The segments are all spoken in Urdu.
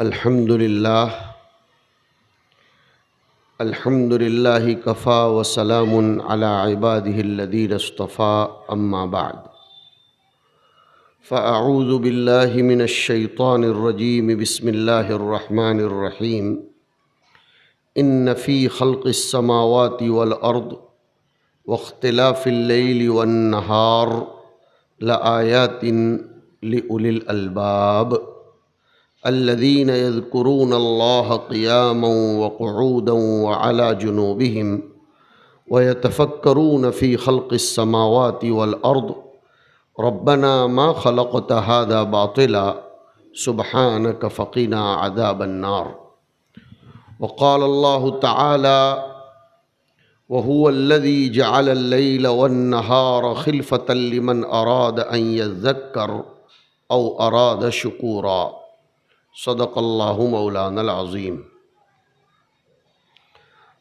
الحمد للہ کفا وسلام علی عباده الذین اصطفى اما بعد فاعوذ باللہ من الشیطان الرجیم بسم اللہ الرحمن الرحیم ان فی خلق السماوات والارض واختلاف اللیل والنہار لآیات لأولی الالباب الذين يذكرون الله قياما وقعودا وعلى جنوبهم ويتفكرون في خلق السماوات والأرض ربنا ما خلقت هذا باطلا سبحانك فقنا عذاب النار. وقال الله تعالى وهو الذي جعل الليل والنهار خلفة لمن أراد أن يذكر أو أراد شكورا. صدق اللہ مولانا العظیم.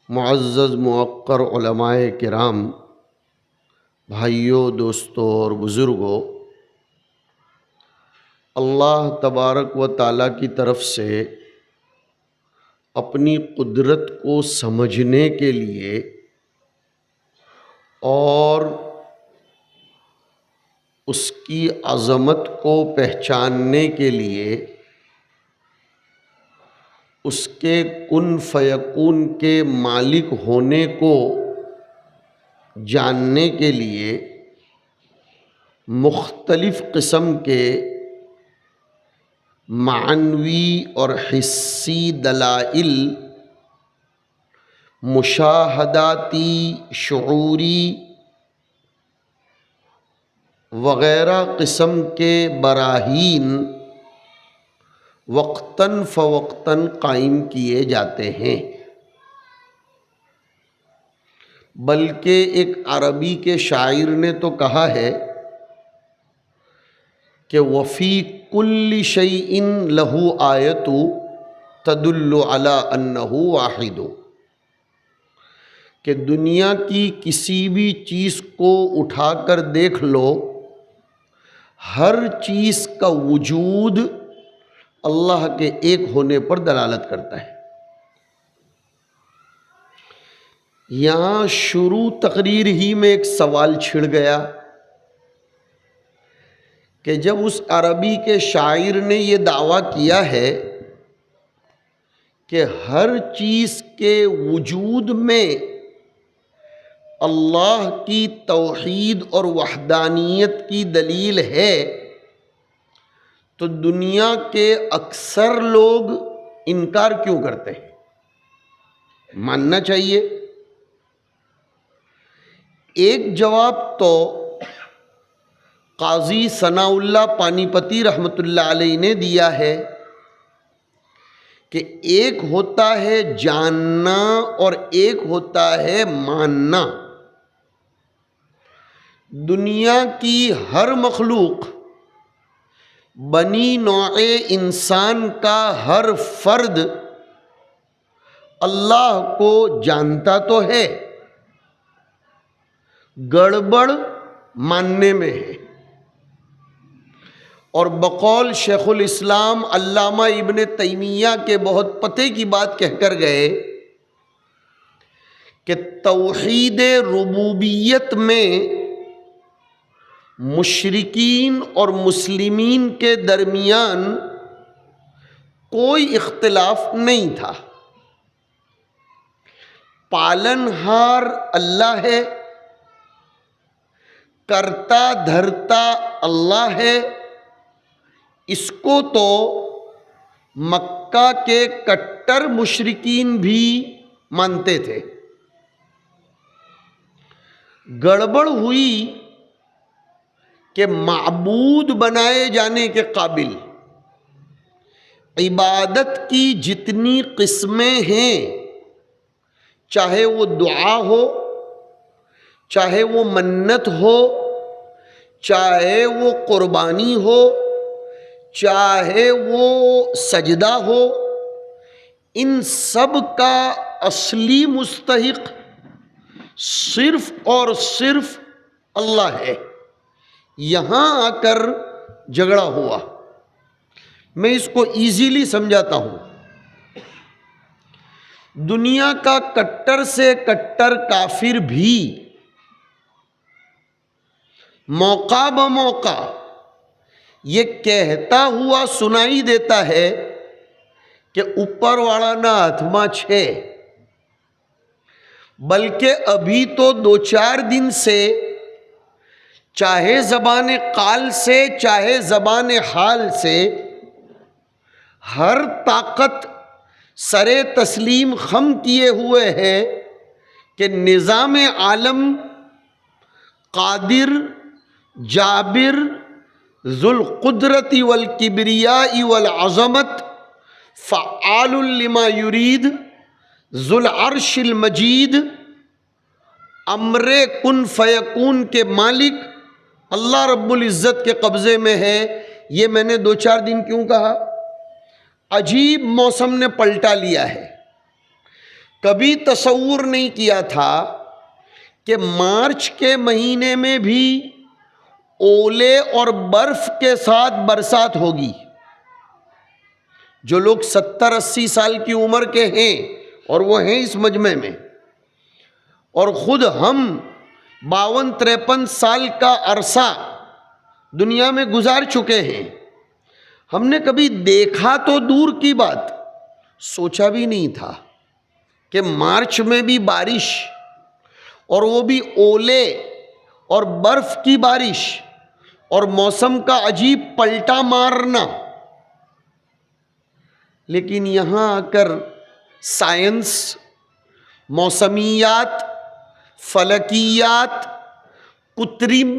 معزز موقر علماء کرام، بھائیوں، دوستوں اور بزرگوں، اللہ تبارک و تعالیٰ کی طرف سے اپنی قدرت کو سمجھنے کے لیے اور اس کی عظمت کو پہچاننے کے لیے، اس کے کن فیکون کے مالک ہونے کو جاننے کے لیے مختلف قسم کے معنوی اور حسی دلائل، مشاہداتی، شعوری وغیرہ قسم کے براہین وقتاً فوقتاً قائم کیے جاتے ہیں. بلکہ ایک عربی کے شاعر نے تو کہا ہے کہ وفی کل شیء لہ آیۃ تدل علی انہ واحد، کہ دنیا کی کسی بھی چیز کو اٹھا کر دیکھ لو، ہر چیز کا وجود اللہ کے ایک ہونے پر دلالت کرتا ہے. یہاں شروع تقریر ہی میں ایک سوال چھڑ گیا کہ جب اس عربی کے شاعر نے یہ دعویٰ کیا ہے کہ ہر چیز کے وجود میں اللہ کی توحید اور وحدانیت کی دلیل ہے، تو دنیا کے اکثر لوگ انکار کیوں کرتے ہیں؟ ماننا چاہیے. ایک جواب تو قاضی ثناء اللہ پانی پتی رحمۃ اللہ علیہ نے دیا ہے کہ ایک ہوتا ہے جاننا اور ایک ہوتا ہے ماننا. دنیا کی ہر مخلوق، بنی نوع انسان کا ہر فرد اللہ کو جانتا تو ہے، گڑبڑ ماننے میں ہے. اور بقول شیخ الاسلام علامہ ابن تیمیہ کے بہت پتے کی بات کہہ کر گئے کہ توحید ربوبیت میں مشرکین اور مسلمین کے درمیان کوئی اختلاف نہیں تھا. پالنہار اللہ ہے، کرتا دھرتا اللہ ہے. اس کو تو مکہ کے کٹر مشرکین بھی مانتے تھے. گڑبڑ ہوئی کہ معبود بنائے جانے کے قابل عبادت کی جتنی قسمیں ہیں، چاہے وہ دعا ہو، چاہے وہ منت ہو، چاہے وہ قربانی ہو، چاہے وہ سجدہ ہو، ان سب کا اصلی مستحق صرف اور صرف اللہ ہے. یہاں آ کر جھگڑا ہوا. میں اس کو ایزیلی سمجھاتا ہوں. دنیا کا کٹر سے کٹر کافر بھی موقع بموقع یہ کہتا ہوا سنائی دیتا ہے کہ اوپر والا نہ ہتھما چھے، بلکہ ابھی تو 2-4 دن سے چاہے زبان قال سے چاہے زبان حال سے ہر طاقت سرے تسلیم خم کیے ہوئے ہے کہ نظام عالم قادر، جابر، ذو القدرت والکبریاء والعظمت، فعال لما یرید، ذو العرش المجید، امر کن فیکون کے مالک اللہ رب العزت کے قبضے میں ہے. یہ میں نے 2-4 دن کیوں کہا؟ عجیب موسم نے پلٹا لیا ہے. کبھی تصور نہیں کیا تھا کہ مارچ کے مہینے میں بھی اولے اور برف کے ساتھ برسات ہوگی. جو لوگ 70-80 سال کی عمر کے ہیں اور وہ ہیں اس مجمع میں، اور خود ہم 52-53 سال کا عرصہ دنیا میں گزار چکے ہیں، ہم نے کبھی دیکھا تو دور کی بات، سوچا بھی نہیں تھا کہ مارچ میں بھی بارش، اور وہ بھی اولے اور برف کی بارش، اور موسم کا عجیب پلٹا مارنا. لیکن یہاں آ کر سائنس، موسمیات، فلکیات، کترم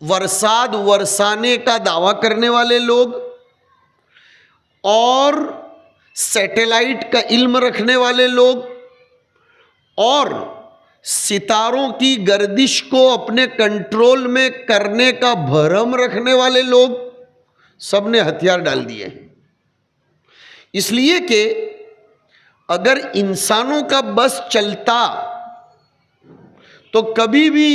ورساد ورسانے کا دعویٰ کرنے والے لوگ اور سیٹلائٹ کا علم رکھنے والے لوگ اور ستاروں کی گردش کو اپنے کنٹرول میں کرنے کا بھرم رکھنے والے لوگ سب نے ہتھیار ڈال دیے ہیں. اس لیے کہ اگر انسانوں کا بس چلتا تو کبھی بھی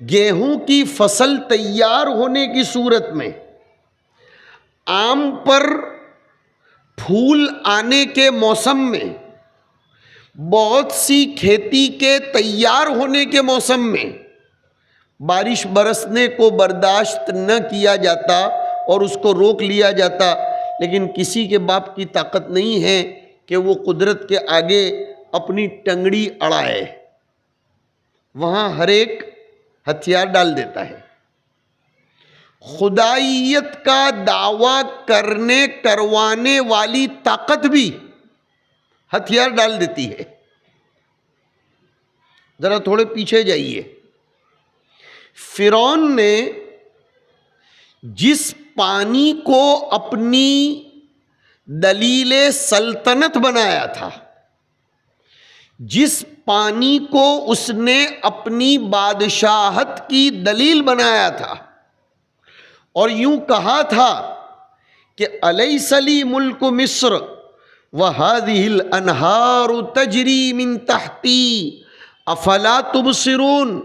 گیہوں کی فصل تیار ہونے کی صورت میں، آم پر پھول آنے کے موسم میں، بہت سی کھیتی کے تیار ہونے کے موسم میں بارش برسنے کو برداشت نہ کیا جاتا اور اس کو روک لیا جاتا. لیکن کسی کے باپ کی طاقت نہیں ہے کہ وہ قدرت کے آگے اپنی ٹنگڑی اڑائے. وہاں ہر ایک ہتھیار ڈال دیتا ہے. خدائیت کا دعویٰ کروانے والی طاقت بھی ہتھیار ڈال دیتی ہے. ذرا تھوڑے پیچھے جائیے. فرعون نے جس پانی کو اپنی دلیل سلطنت بنایا تھا، جس پانی کو اس نے اپنی بادشاہت کی دلیل بنایا تھا، اور یوں کہا تھا کہ الیس لی ملک مصر وہذہ الانہار تجری من تحتی افلا تبصرون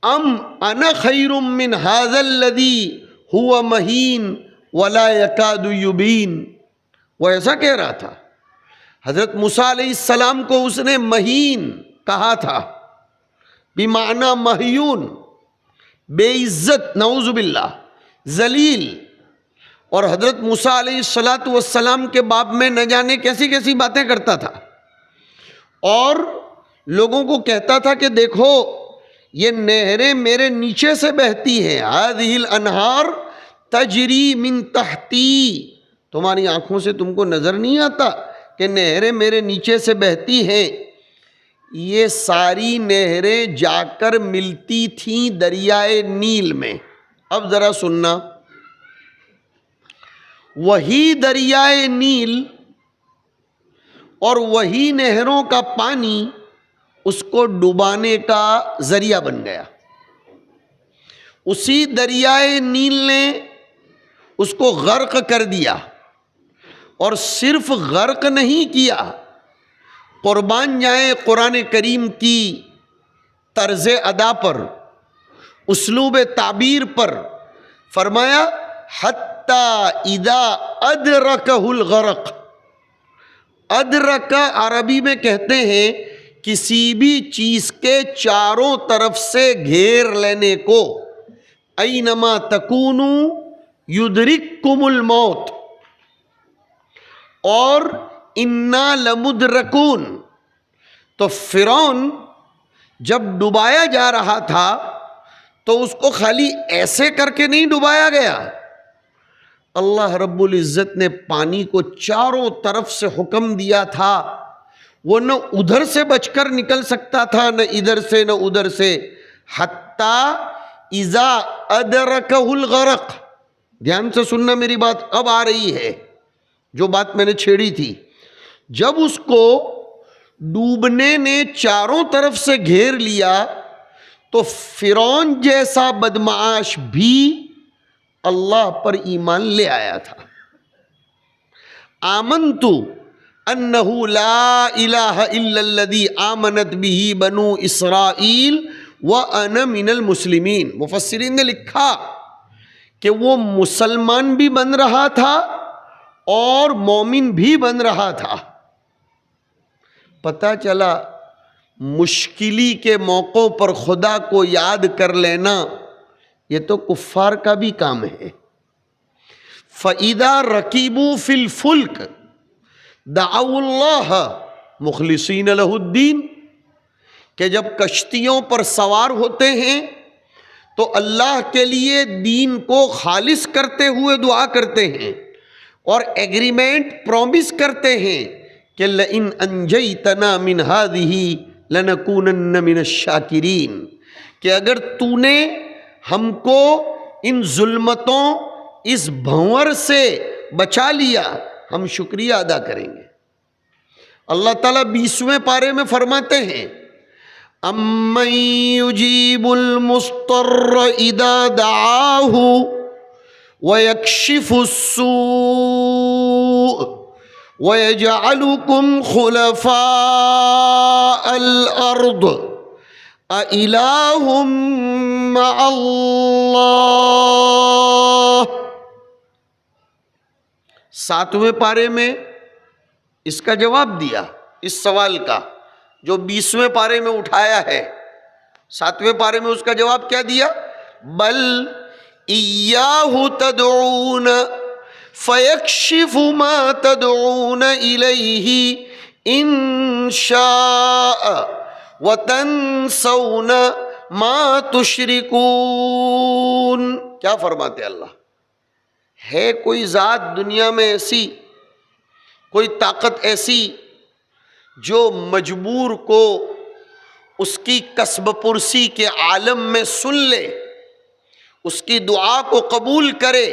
ام انا خیر من ھذا الذی ھو مہین ولا یکاد یبین. وہ ایسا کہہ رہا تھا. حضرت موسیٰ علیہ السلام کو اس نے مہین کہا تھا، بمعنی مہیون، بے عزت، نعوذ باللہ، ذلیل. اور حضرت موسیٰ علیہ السلام کے باب میں نہ جانے کیسی کیسی باتیں کرتا تھا، اور لوگوں کو کہتا تھا کہ دیکھو یہ نہریں میرے نیچے سے بہتی ہیں، هذه الانہار تجری من تحتی. تمہاری آنکھوں سے تم کو نظر نہیں آتا کہ نہریں میرے نیچے سے بہتی ہیں؟ یہ ساری نہریں جا کر ملتی تھیں دریائے نیل میں. اب ذرا سننا، وہی دریائے نیل اور وہی نہروں کا پانی اس کو ڈبانے کا ذریعہ بن گیا. اسی دریائے نیل نے اس کو غرق کر دیا، اور صرف غرق نہیں کیا، قربان جائیں قرآن کریم کی طرز ادا پر، اسلوب تعبیر پر، فرمایا حتی حتی اذا ادرکہ الغرق. ادرکہ عربی میں کہتے ہیں کسی بھی چیز کے چاروں طرف سے گھیر لینے کو. اینما تکونوا یدرککم الموت اور انا لمدرکون. تو فرعون جب ڈبایا جا رہا تھا تو اس کو خالی ایسے کر کے نہیں ڈبایا گیا. اللہ رب العزت نے پانی کو چاروں طرف سے حکم دیا تھا. وہ نہ ادھر سے بچ کر نکل سکتا تھا، نہ ادھر سے نہ ادھر سے. حتی اذا ادرکہ الغرق. دھیان سے سننا میری بات، اب آ رہی ہے جو بات میں نے چھیڑی تھی. جب اس کو ڈوبنے نے چاروں طرف سے گھیر لیا تو فرعون جیسا بدمعاش بھی اللہ پر ایمان لے آیا تھا. آمنت انہ لا الہ الا الذی آمنت بہ بنو اسرائیل وانا من المسلمین. مفسرین نے لکھا کہ وہ مسلمان بھی بن رہا تھا اور مومن بھی بن رہا تھا. پتہ چلا مشکلی کے موقعوں پر خدا کو یاد کر لینا یہ تو کفار کا بھی کام ہے. فَإِذَا رَكِبُوا فِي الْفُلْكِ دَعَوُا اللَّهَ مُخْلِصِينَ لَهُ الدِّينَ. کہ جب کشتیوں پر سوار ہوتے ہیں تو اللہ کے لیے دین کو خالص کرتے ہوئے دعا کرتے ہیں اور ایگریمنٹ پرومس کرتے ہیں کہ لئن انجیتنا من هذه لنکونن من الشاکرین. کہ اگر تو نے ہم کو ان ظلمتوں اس بھنور سے بچا لیا ہم شکریہ ادا کریں گے. اللہ تعالیٰ 20ویں پارے میں فرماتے ہیں امن یجیب المضطر اذا دعاہ ویکشف السوء وَيَجْعَلُكُمْ خُلَفَاءَ الْأَرْضِ أَإِلَٰهٌ مَّعَ اللَّهِ. 7ویں پارے میں اس کا جواب دیا اس سوال کا جو 20ویں پارے میں اٹھایا ہے. 7ویں پارے میں اس کا جواب کیا دیا؟ بل إِيَّاهُ تَدْعُونَ فَيَكْشِفُ مَا تَدْعُونَ إِلَيْهِ إِن شَاءَ وَتَنْسَوْنَ مَا تُشْرِكُونَ. کیا فرماتے اللہ؟ ہے کوئی ذات دنیا میں ایسی، کوئی طاقت ایسی جو مجبور کو اس کی کسب پرسی کے عالم میں سن لے، اس کی دعا کو قبول کرے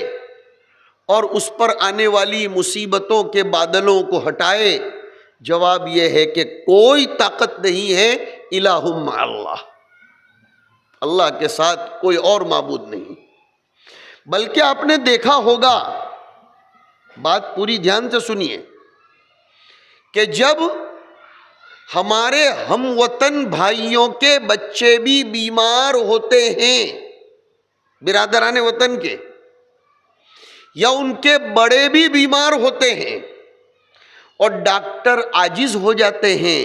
اور اس پر آنے والی مصیبتوں کے بادلوں کو ہٹائے؟ جواب یہ ہے کہ کوئی طاقت نہیں ہے الہ مع اللہ. اللہ کے ساتھ کوئی اور معبود نہیں. بلکہ آپ نے دیکھا ہوگا، بات پوری دھیان سے سنیے، کہ جب ہمارے ہم وطن بھائیوں کے بچے بھی بیمار ہوتے ہیں، برادران وطن کے، یا ان کے بڑے بھی بیمار ہوتے ہیں اور ڈاکٹر عاجز ہو جاتے ہیں،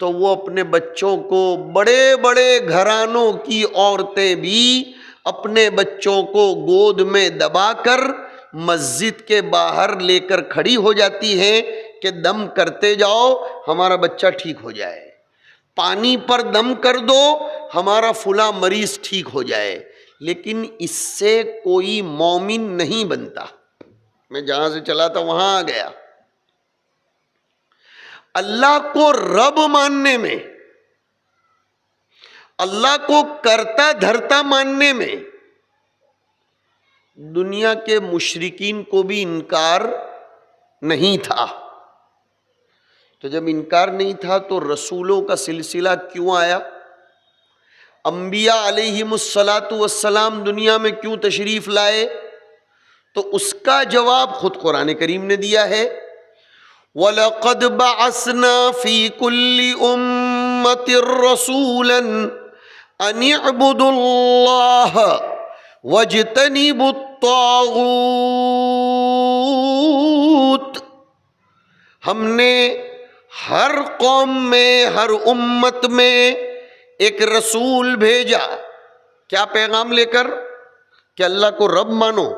تو وہ اپنے بچوں کو، بڑے بڑے گھرانوں کی عورتیں بھی اپنے بچوں کو گود میں دبا کر مسجد کے باہر لے کر کھڑی ہو جاتی ہیں کہ دم کرتے جاؤ ہمارا بچہ ٹھیک ہو جائے، پانی پر دم کر دو ہمارا فلاں مریض ٹھیک ہو جائے. لیکن اس سے کوئی مومن نہیں بنتا. میں جہاں سے چلا تھا وہاں آ گیا. اللہ کو رب ماننے میں، اللہ کو کرتا دھرتا ماننے میں دنیا کے مشرکین کو بھی انکار نہیں تھا. تو جب انکار نہیں تھا تو رسولوں کا سلسلہ کیوں آیا؟ انبیاء علیہم السلام دنیا میں کیوں تشریف لائے؟ تو اس کا جواب خود قرآن کریم نے دیا ہے. وَلَقَدْ بَعَثْنَا فِي كُلِّ أُمَّةٍ رَسُولًا أَنِ اعْبُدُوا اللَّهَ وَاجْتَنِبُوا الطَّاغُوتَ الطاغوت، ہم نے ہر قوم میں، ہر امت میں ایک رسول بھیجا، کیا پیغام لے کر؟ کہ اللہ کو رب مانو؟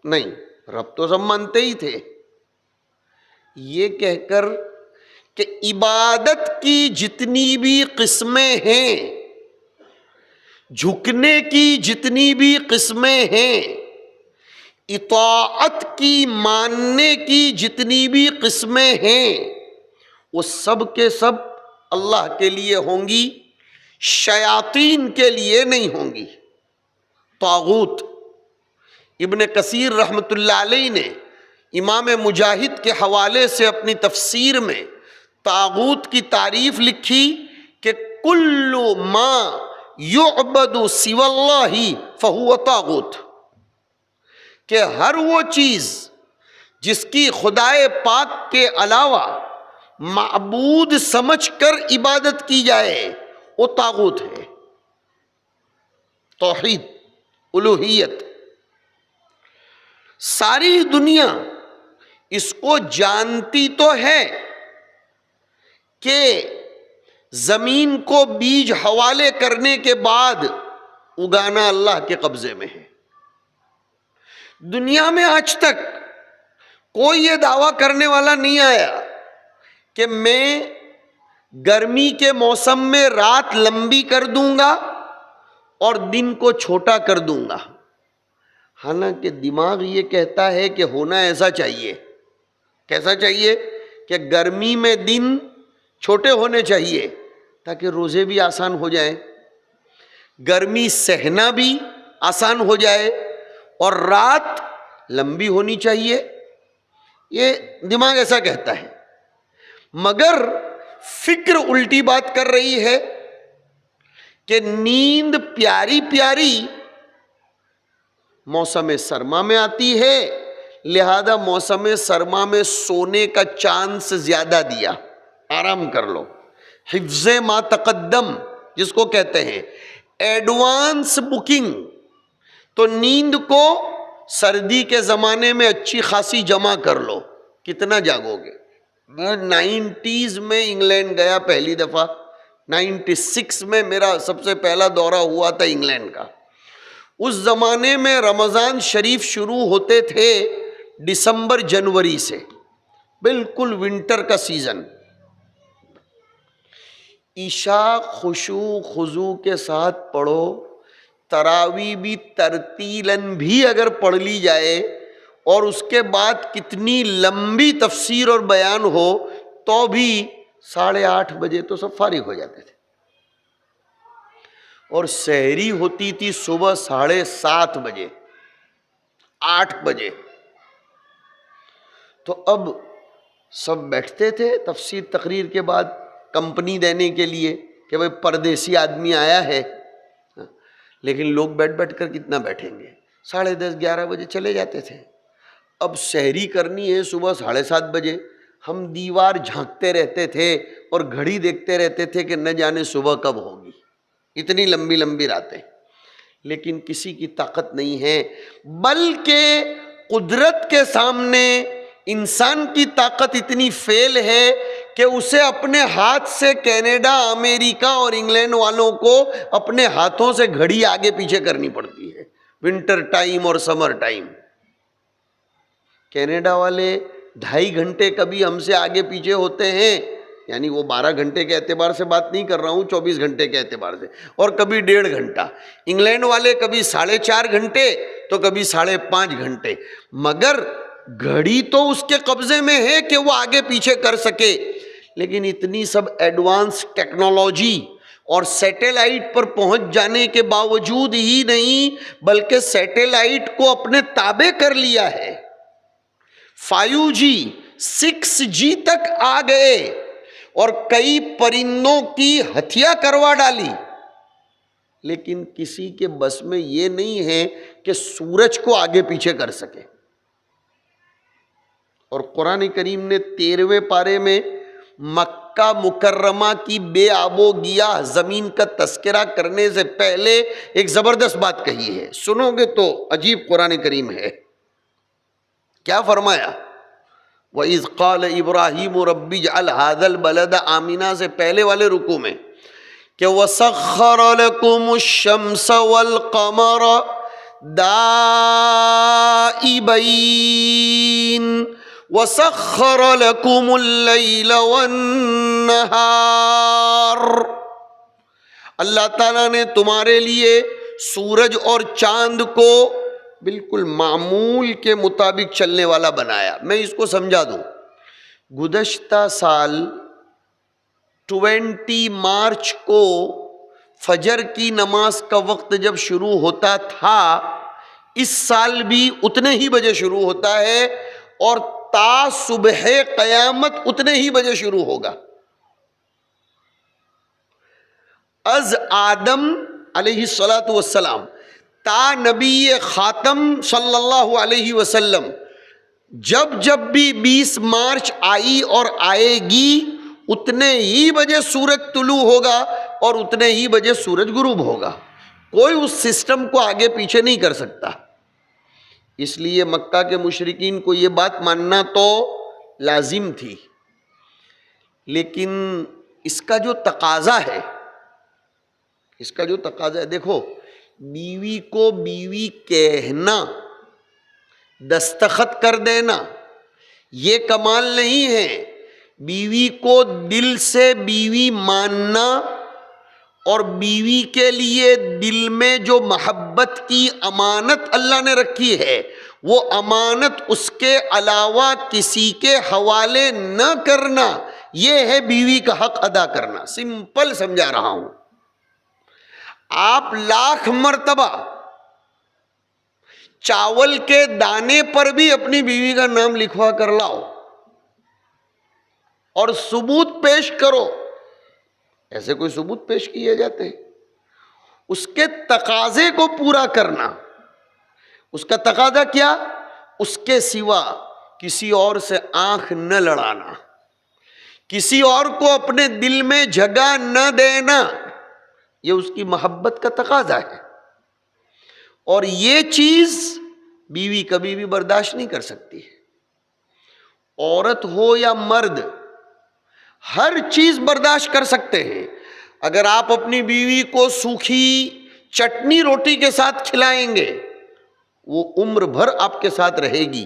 نہیں، رب تو سب مانتے ہی تھے، یہ کہہ کر کہ عبادت کی جتنی بھی قسمیں ہیں، جھکنے کی جتنی بھی قسمیں ہیں، اطاعت کی، ماننے کی جتنی بھی قسمیں ہیں، وہ سب کے سب اللہ کے لیے ہوں گی، شیاطین کے لیے نہیں ہوں گی۔ طاغوت، ابن کثیر رحمۃ اللہ علیہ نے امام مجاہد کے حوالے سے اپنی تفسیر میں طاغوت کی تعریف لکھی کہ کل ما یعبد سوی اللہ فہو طاغوت، کہ ہر وہ چیز جس کی خدائے پاک کے علاوہ معبود سمجھ کر عبادت کی جائے وہ طاغوت ہے۔ توحید، الوہیت، ساری دنیا اس کو جانتی تو ہے کہ زمین کو بیج حوالے کرنے کے بعد اگانا اللہ کے قبضے میں ہے۔ دنیا میں آج تک کوئی یہ دعویٰ کرنے والا نہیں آیا کہ میں گرمی کے موسم میں رات لمبی کر دوں گا اور دن کو چھوٹا کر دوں گا، حالانکہ دماغ یہ کہتا ہے کہ ہونا ایسا چاہیے۔ کیسا چاہیے؟ کہ گرمی میں دن چھوٹے ہونے چاہیے تاکہ روزے بھی آسان ہو جائیں، گرمی سہنا بھی آسان ہو جائے، اور رات لمبی ہونی چاہیے۔ یہ دماغ ایسا کہتا ہے، مگر فکر الٹی بات کر رہی ہے کہ نیند پیاری پیاری موسم سرما میں آتی ہے، لہذا موسم سرما میں سونے کا چانس زیادہ دیا، آرام کر لو، حفظ ما تقدم جس کو کہتے ہیں، ایڈوانس بکنگ۔ تو نیند کو سردی کے زمانے میں اچھی خاصی جمع کر لو، کتنا جاگو گے؟ میں 90s میں انگلینڈ گیا پہلی دفعہ، 96 میں میرا سب سے پہلا دورہ ہوا تھا انگلینڈ کا۔ اس زمانے میں رمضان شریف شروع ہوتے تھے دسمبر جنوری سے، بالکل ونٹر کا سیزن۔ عشاء خشوع خضوع کے ساتھ پڑھو، تراویح بھی ترتیلاً بھی اگر پڑھ لی جائے اور اس کے بعد کتنی لمبی تفسیر اور بیان ہو تو بھی 8:30 بجے تو سب فارغ ہو جاتے تھے، اور سحری ہوتی تھی صبح 7:30 بجے، 8 بجے۔ تو اب سب بیٹھتے تھے تفسیر تقریر کے بعد کمپنی دینے کے لیے کہ بھئی پردیسی آدمی آیا ہے، لیکن لوگ بیٹھ بیٹھ کر کتنا بیٹھیں گے، 10:30 11 بجے چلے جاتے تھے۔ اب سحری کرنی ہے صبح 7:30 بجے، ہم دیوار جھانکتے رہتے تھے اور گھڑی دیکھتے رہتے تھے کہ نہ جانے صبح کب ہوگی، اتنی لمبی لمبی راتیں۔ لیکن کسی کی طاقت نہیں ہے، بلکہ قدرت کے سامنے انسان کی طاقت اتنی فیل ہے کہ اسے اپنے ہاتھ سے کینیڈا، امریکہ اور انگلینڈ والوں کو اپنے ہاتھوں سے گھڑی آگے پیچھے کرنی پڑتی ہے، ونٹر ٹائم اور سمر ٹائم۔ کینیڈا والے 2.5 گھنٹے کبھی ہم سے آگے پیچھے ہوتے ہیں، یعنی وہ 12 گھنٹے کے اعتبار سے بات نہیں کر رہا ہوں، 24 گھنٹے کے اعتبار سے، اور کبھی 1.5 گھنٹہ۔ انگلینڈ والے کبھی 4.5 گھنٹے تو کبھی 5.5 گھنٹے، مگر گھڑی تو اس کے قبضے میں ہے کہ وہ آگے پیچھے کر سکے۔ لیکن اتنی سب ایڈوانس ٹیکنالوجی اور سیٹلائٹ پر پہنچ جانے کے باوجود ہی نہیں، بلکہ سیٹلائٹ کو اپنے تابع کر لیا ہے، 5G 6G تک آ گئے اور کئی پرندوں کی ہتھیا کروا ڈالی، لیکن کسی کے بس میں یہ نہیں ہے کہ سورج کو آگے پیچھے کر سکے۔ اور قرآن کریم نے 13ویں پارے میں مکہ مکہ مکرمہ کی بے آب و گیاہ زمین کا تذکرہ کرنے سے پہلے ایک زبردست بات کہی ہے، سنو گے تو عجیب قرآن کریم ہے. کیا فرمایا؟ وَإِذْ قَالَ إِبْرَاهِيمُ رَبِّ اجْعَلْ هَذَا الْبَلَدَ آمِنًا سے پہلے والے رکوع میں کہ وَسَخَّرَ لَكُمُ الشَّمْسَ وَالْقَمَرَ دَائِبَيْنِ وَسَخَّرَ لَكُمُ اللَّيْلَ وَالنَّهَارَ. اللہ تعالیٰ نے تمہارے لیے سورج اور چاند کو بالکل معمول کے مطابق چلنے والا بنایا. میں اس کو سمجھا دوں. گزشتہ سال 20 مارچ کو فجر کی نماز کا وقت جب شروع ہوتا تھا، اس سال بھی اتنے ہی بجے شروع ہوتا ہے اور تا صبح قیامت اتنے ہی بجے شروع ہوگا. از آدم علیہ السلام تا نبی خاتم صلی اللہ علیہ وسلم جب جب بھی 20 مارچ آئی اور آئے گی اتنے ہی بجے سورج طلوع ہوگا اور اتنے ہی بجے سورج غروب ہوگا. کوئی اس سسٹم کو آگے پیچھے نہیں کر سکتا. اس لیے مکہ کے مشرکین کو یہ بات ماننا تو لازم تھی، لیکن اس کا جو تقاضا ہے، دیکھو، بیوی کو بیوی کہنا، دستخط کر دینا یہ کمال نہیں ہے. بیوی کو دل سے بیوی ماننا اور بیوی کے لیے دل میں جو محبت کی امانت اللہ نے رکھی ہے وہ امانت اس کے علاوہ کسی کے حوالے نہ کرنا، یہ ہے بیوی کا حق ادا کرنا. سمپل سمجھا رہا ہوں. آپ 1,00,000 مرتبہ چاول کے دانے پر بھی اپنی بیوی کا نام لکھوا کر لاؤ اور ثبوت پیش کرو. ایسے کوئی ثبوت پیش کیے جاتے ہیں؟ اس کے تقاضے کو پورا کرنا. اس کا تقاضا کیا؟ اس کے سوا کسی اور سے آنکھ نہ لڑانا، کسی اور کو اپنے دل میں جگہ نہ دینا. یہ اس کی محبت کا تقاضا ہے اور یہ چیز بیوی کبھی بھی برداشت نہیں کر سکتی. عورت ہو یا مرد، ہر چیز برداشت کر سکتے ہیں. اگر آپ اپنی بیوی کو سوکھی چٹنی روٹی کے ساتھ کھلائیں گے وہ عمر بھر آپ کے ساتھ رہے گی.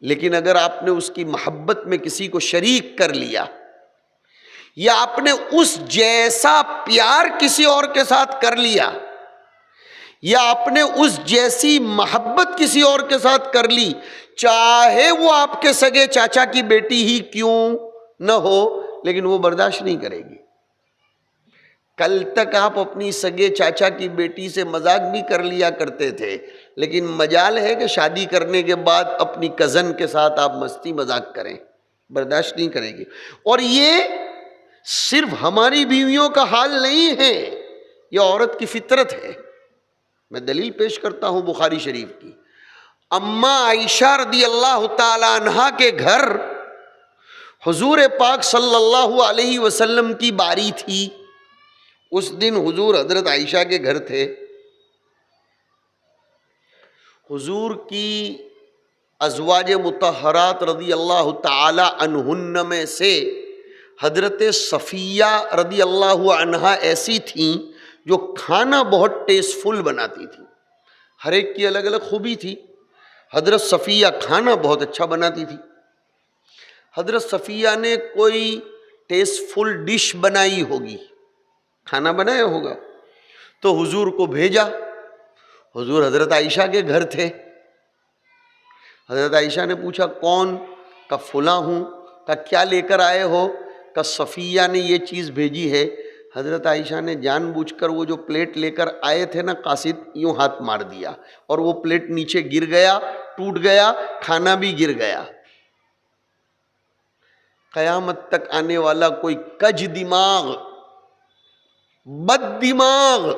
لیکن اگر آپ نے اس کی محبت میں کسی کو شریک کر لیا یا آپ نے اس جیسا پیار کسی اور کے ساتھ کر لیا یا آپ نے اس جیسی محبت کسی اور کے ساتھ کر لی، چاہے وہ آپ کے سگے چاچا کی بیٹی ہی کیوں نہ ہو، لیکن وہ برداشت نہیں کرے گی. کل تک آپ اپنی سگے چاچا کی بیٹی سے مذاق بھی کر لیا کرتے تھے، لیکن مجال ہے کہ شادی کرنے کے بعد اپنی کزن کے ساتھ آپ مستی مذاق کریں، برداشت نہیں کرے گی. اور یہ صرف ہماری بیویوں کا حال نہیں ہے، یہ عورت کی فطرت ہے. میں دلیل پیش کرتا ہوں بخاری شریف کی. اماں عائشہ رضی اللہ تعالی عنہا کے گھر حضور پاک صلی اللہ علیہ وسلم کی باری تھی. اس دن حضور حضرت عائشہ کے گھر تھے. حضور کی ازواج مطہرات رضی اللہ تعالی عنہن میں سے حضرت صفیہ رضی اللہ عنہا ایسی تھیں جو کھانا بہت ٹیسٹفل بناتی تھی. ہر ایک کی الگ الگ خوبی تھی. حضرت صفیہ کھانا بہت اچھا بناتی تھی. حضرت صفیہ نے کوئی ٹیسٹفل ڈش بنائی ہوگی، کھانا بنایا ہوگا، تو حضور کو بھیجا. حضور حضرت عائشہ کے گھر تھے. حضرت عائشہ نے پوچھا کون؟ کہ فلاں ہوں. کہ کیا لے کر آئے ہو؟ کہ صفیہ نے یہ چیز بھیجی ہے. حضرت عائشہ نے جان بوجھ کر وہ جو پلیٹ لے کر آئے تھے نا قاصد، یوں ہاتھ مار دیا اور وہ پلیٹ نیچے گر گیا، ٹوٹ گیا، کھانا بھی گر گیا. قیامت تک آنے والا کوئی کج دماغ، بد دماغ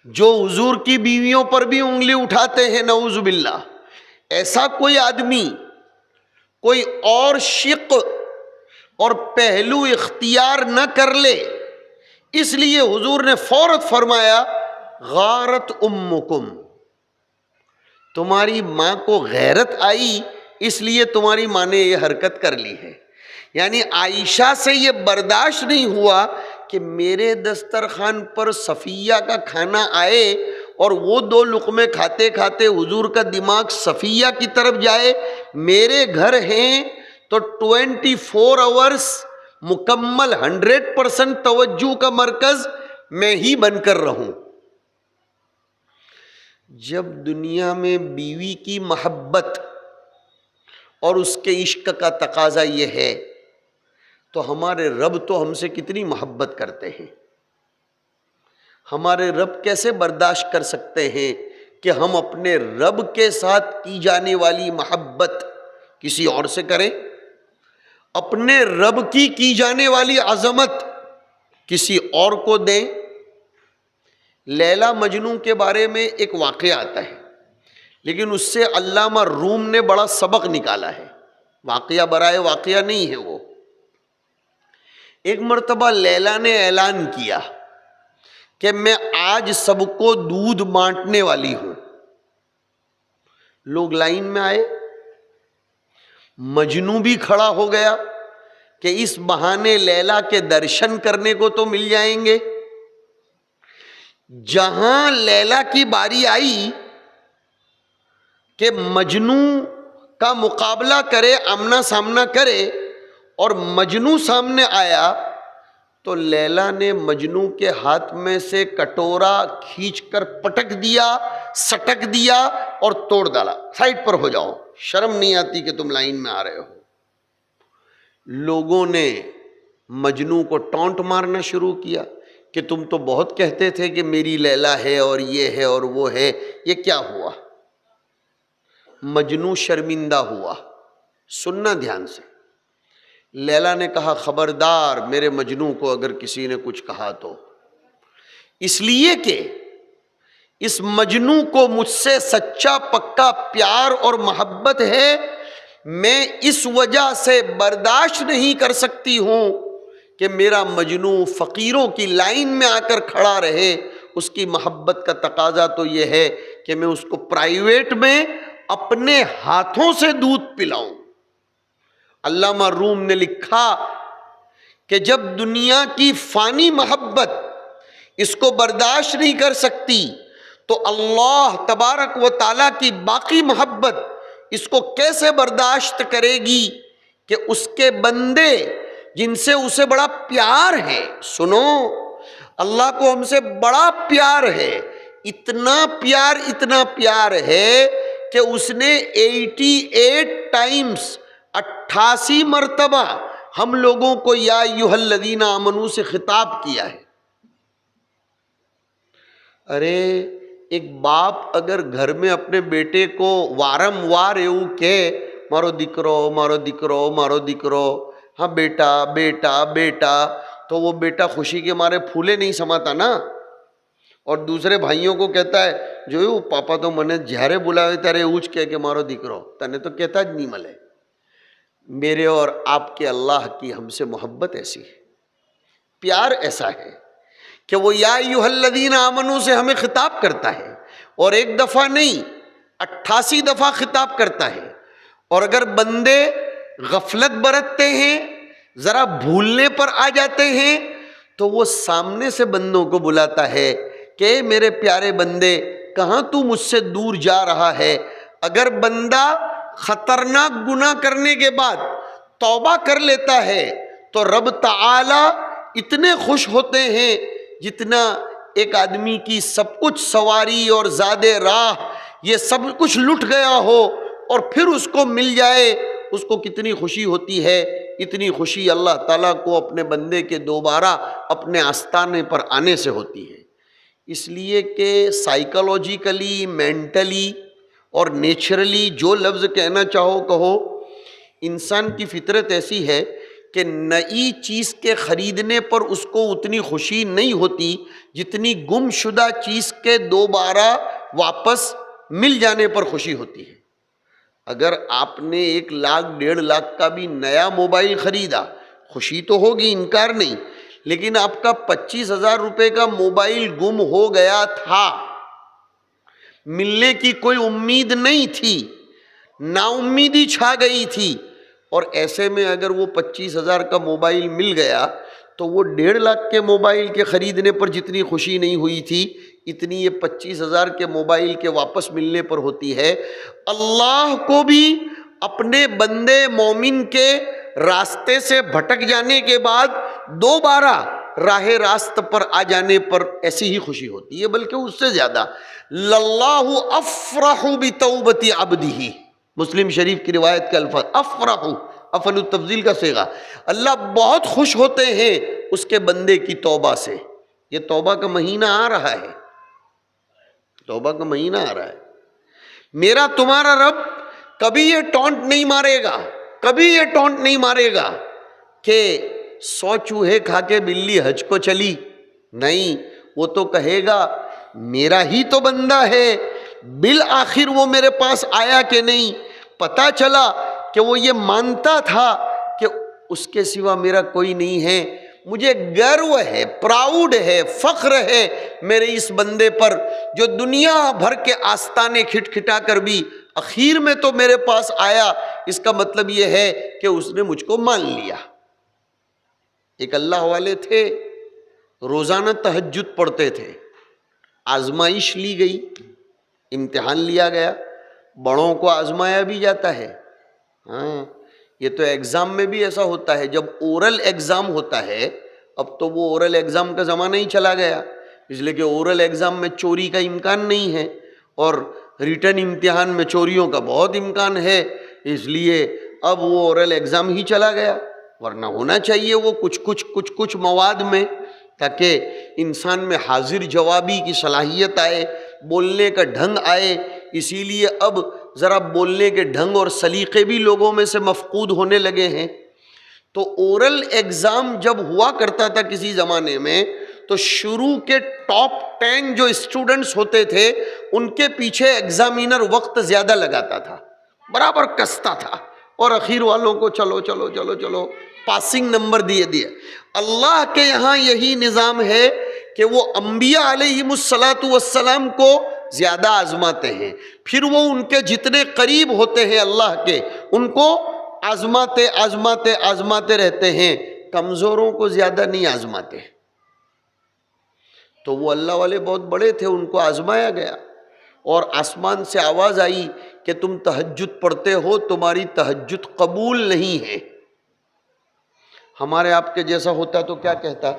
جو حضور کی بیویوں پر بھی انگلی اٹھاتے ہیں، نعوذ باللہ، ایسا کوئی آدمی، کوئی اور شق، اور پہلو اختیار نہ کر لے، اس لیے حضور نے فوراً فرمایا غارت امکم، تمہاری ماں کو غیرت آئی اس لیے تمہاری ماں نے یہ حرکت کر لی ہے۔ یعنی عائشہ سے یہ برداشت نہیں ہوا کہ میرے دسترخوان پر صفیہ کا کھانا آئے اور وہ 2 لقمے کھاتے کھاتے حضور کا دماغ صفیہ کی طرف جائے۔ میرے گھر ہیں تو 24 آورس مکمل 100% توجہ کا مرکز میں ہی بن کر رہوں۔ جب دنیا میں بیوی کی محبت اور اس کے عشق کا تقاضا یہ ہے تو ہمارے رب تو ہم سے کتنی محبت کرتے ہیں، ہمارے رب کیسے برداشت کر سکتے ہیں کہ ہم اپنے رب کے ساتھ کی جانے والی محبت کسی اور سے کریں، اپنے رب کی جانے والی عظمت کسی اور کو دیں۔ لیلا مجنوں کے بارے میں ایک واقعہ آتا ہے، لیکن اس سے علامہ روم نے بڑا سبق نکالا ہے، واقعہ برائے واقعہ نہیں ہے وہ۔ ایک مرتبہ لیلا نے اعلان کیا کہ میں آج سب کو دودھ بانٹنے والی ہوں۔ لوگ لائن میں آئے، مجنوں بھی کھڑا ہو گیا کہ اس بہانے لیلا کے درشن کرنے کو تو مل جائیں گے۔ جہاں لیلا کی باری آئی کہ مجنوں کا مقابلہ کرے، آمنا سامنا کرے، اور مجنوں سامنے آیا تو لیلا نے مجنوں کے ہاتھ میں سے کٹورا کھینچ کر پٹک دیا، سٹک دیا اور توڑ ڈالا، سائڈ پر ہو جاؤ، شرم نہیں آتی کہ تم لائن میں آ رہے ہو۔ لوگوں نے مجنوں کو ٹونٹ مارنا شروع کیا کہ تم تو بہت کہتے تھے کہ میری لیلا ہے اور یہ ہے اور وہ ہے، یہ کیا ہوا؟ مجنوں شرمندہ ہوا۔ سننا دھیان سے، لیلا نے کہا خبردار میرے مجنوں کو اگر کسی نے کچھ کہا تو، اس لیے کہ اس مجنوں کو مجھ سے سچا پکا پیار اور محبت ہے، میں اس وجہ سے برداشت نہیں کر سکتی ہوں کہ میرا مجنوں فقیروں کی لائن میں آ کر کھڑا رہے۔ اس کی محبت کا تقاضا تو یہ ہے کہ میں اس کو پرائیویٹ میں اپنے ہاتھوں سے دودھ پلاؤں۔ علامہ روم نے لکھا کہ جب دنیا کی فانی محبت اس کو برداشت نہیں کر سکتی تو اللہ تبارک و تعالیٰ کی باقی محبت اس کو کیسے برداشت کرے گی کہ اس کے بندے جن سے اسے بڑا پیار ہے، سنو اللہ کو ہم سے بڑا پیار ہے، اتنا پیار ہے کہ اس نے 88 ٹائمز 88 مرتبہ ہم لوگوں کو یا ایھا الذین آمنو سے خطاب کیا ہے۔ ارے ایک باپ اگر گھر میں اپنے بیٹے کو وارم وار ایو کہ مارو دکرو مارو دکرو مارو دکرو، ہاں بیٹا بیٹا بیٹا، تو وہ بیٹا خوشی کے مارے پھولے نہیں سماتا نا، اور دوسرے بھائیوں کو کہتا ہے جو پاپا تو منے جھارے بلاوے تارے اوچ کہہ کے مارو دکرو، تنے تو کہتا ج نہیں ملے۔ میرے اور آپ کے اللہ کی ہم سے محبت ایسی ہے، پیار ایسا ہے کہ وہ یا ایھا الذین آمنو سے ہمیں خطاب کرتا ہے، اور ایک دفعہ نہیں 88 دفعہ خطاب کرتا ہے۔ اور اگر بندے غفلت برتتے ہیں، ذرا بھولنے پر آ جاتے ہیں، تو وہ سامنے سے بندوں کو بلاتا ہے کہ میرے پیارے بندے کہاں تو مجھ سے دور جا رہا ہے۔ اگر بندہ خطرناک گناہ کرنے کے بعد توبہ کر لیتا ہے تو رب تعالی اتنے خوش ہوتے ہیں جتنا ایک آدمی کی سب کچھ سواری اور زاد راہ یہ سب کچھ لٹ گیا ہو اور پھر اس کو مل جائے، اس کو کتنی خوشی ہوتی ہے۔ اتنی خوشی اللہ تعالیٰ کو اپنے بندے کے دوبارہ اپنے آستانے پر آنے سے ہوتی ہے، اس لیے کہ سائیکالوجیکلی، مینٹلی اور نیچرلی جو لفظ کہنا چاہو کہو، انسان کی فطرت ایسی ہے کہ نئی چیز کے خریدنے پر اس کو اتنی خوشی نہیں ہوتی جتنی گم شدہ چیز کے دوبارہ واپس مل جانے پر خوشی ہوتی ہے۔ اگر آپ نے 1 لاکھ 1.5 لاکھ کا بھی نیا موبائل خریدا، خوشی تو ہوگی، انکار نہیں، لیکن آپ کا 25,000 روپے کا موبائل گم ہو گیا تھا، ملنے کی کوئی امید نہیں تھی، نا امیدی چھا گئی تھی، اور ایسے میں اگر وہ 25,000 کا موبائل مل گیا تو وہ 1.5 لاکھ کے موبائل کے خریدنے پر جتنی خوشی نہیں ہوئی تھی اتنی یہ 25,000 کے موبائل کے واپس ملنے پر ہوتی ہے۔ اللہ کو بھی اپنے بندے مومن کے راستے سے بھٹک جانے کے بعد دوبارہ راہ راست پر آ جانے پر ایسی ہی خوشی ہوتی ہے، بلکہ اس سے زیادہ۔ للہ افرح بتوبۃ عبدہ، مسلم شریف کی روایت کے الفاظ، افرح، افعل التفضیل کا صیغہ، اللہ بہت خوش ہوتے ہیں اس کے بندے کی توبہ سے۔ یہ توبہ کا مہینہ آ رہا ہے، توبہ کا مہینہ آ رہا ہے۔ میرا تمہارا رب کبھی یہ ٹونٹ نہیں مارے گا، کبھی یہ ٹونٹ نہیں مارے گا کہ 100 چوہے کھا کے بلی حج کو چلی، نہیں، وہ تو کہے گا میرا ہی تو بندہ ہے، بالآخر وہ میرے پاس آیا کہ نہیں، پتہ چلا کہ وہ یہ مانتا تھا کہ اس کے سوا میرا کوئی نہیں ہے، مجھے گرو ہے، پراؤڈ ہے، فخر ہے میرے اس بندے پر جو دنیا بھر کے آستانے کھٹکھٹا کر بھی اخیر میں تو میرے پاس آیا، اس کا مطلب یہ ہے کہ اس نے مجھ کو مان لیا۔ ایک اللہ والے تھے، روزانہ تہجد پڑھتے تھے، آزمائش لی گئی، امتحان لیا گیا، بڑوں کو آزمایا بھی جاتا ہے، ہاں یہ تو ایگزام میں بھی ایسا ہوتا ہے، جب اورل ایگزام ہوتا ہے، اب تو وہ اورل ایگزام کا زمانہ ہی چلا گیا، اس لیے کہ اورل ایگزام میں چوری کا امکان نہیں ہے، اور ریٹن امتحان میں چوریوں کا بہت امکان ہے، اس لیے اب وہ اورل ایگزام ہی چلا گیا، ورنہ ہونا چاہیے وہ کچھ مواد میں، تاکہ انسان میں حاضر جوابی کی صلاحیت آئے، بولنے کا ڈھنگ آئے۔ اسی لیے اب ذرا بولنے کے ڈھنگ اور سلیقے بھی لوگوں میں سے مفقود ہونے لگے ہیں۔ تو اورل ایگزام جب ہوا کرتا تھا کسی زمانے میں، تو شروع کے ٹاپ 10 جو اسٹوڈنٹس ہوتے تھے ان کے پیچھے ایگزامینر وقت زیادہ لگاتا تھا، برابر کستا تھا، اور اخیر والوں کو چلو چلو چلو چلو پاسنگ نمبر دیے۔ اللہ کے یہاں یہی نظام ہے کہ وہ انبیاء علیہم السلام کو زیادہ آزماتے ہیں، پھر وہ ان کے جتنے قریب ہوتے ہیں اللہ کے ان کو آزماتے رہتے ہیں، کمزوروں کو زیادہ نہیں آزماتے۔ تو وہ اللہ والے بہت بڑے تھے، ان کو آزمایا گیا، اور آسمان سے آواز آئی کہ تم تہجد پڑھتے ہو، تمہاری تہجد قبول نہیں ہے۔ ہمارے آپ کے جیسا ہوتا تو کیا کہتا،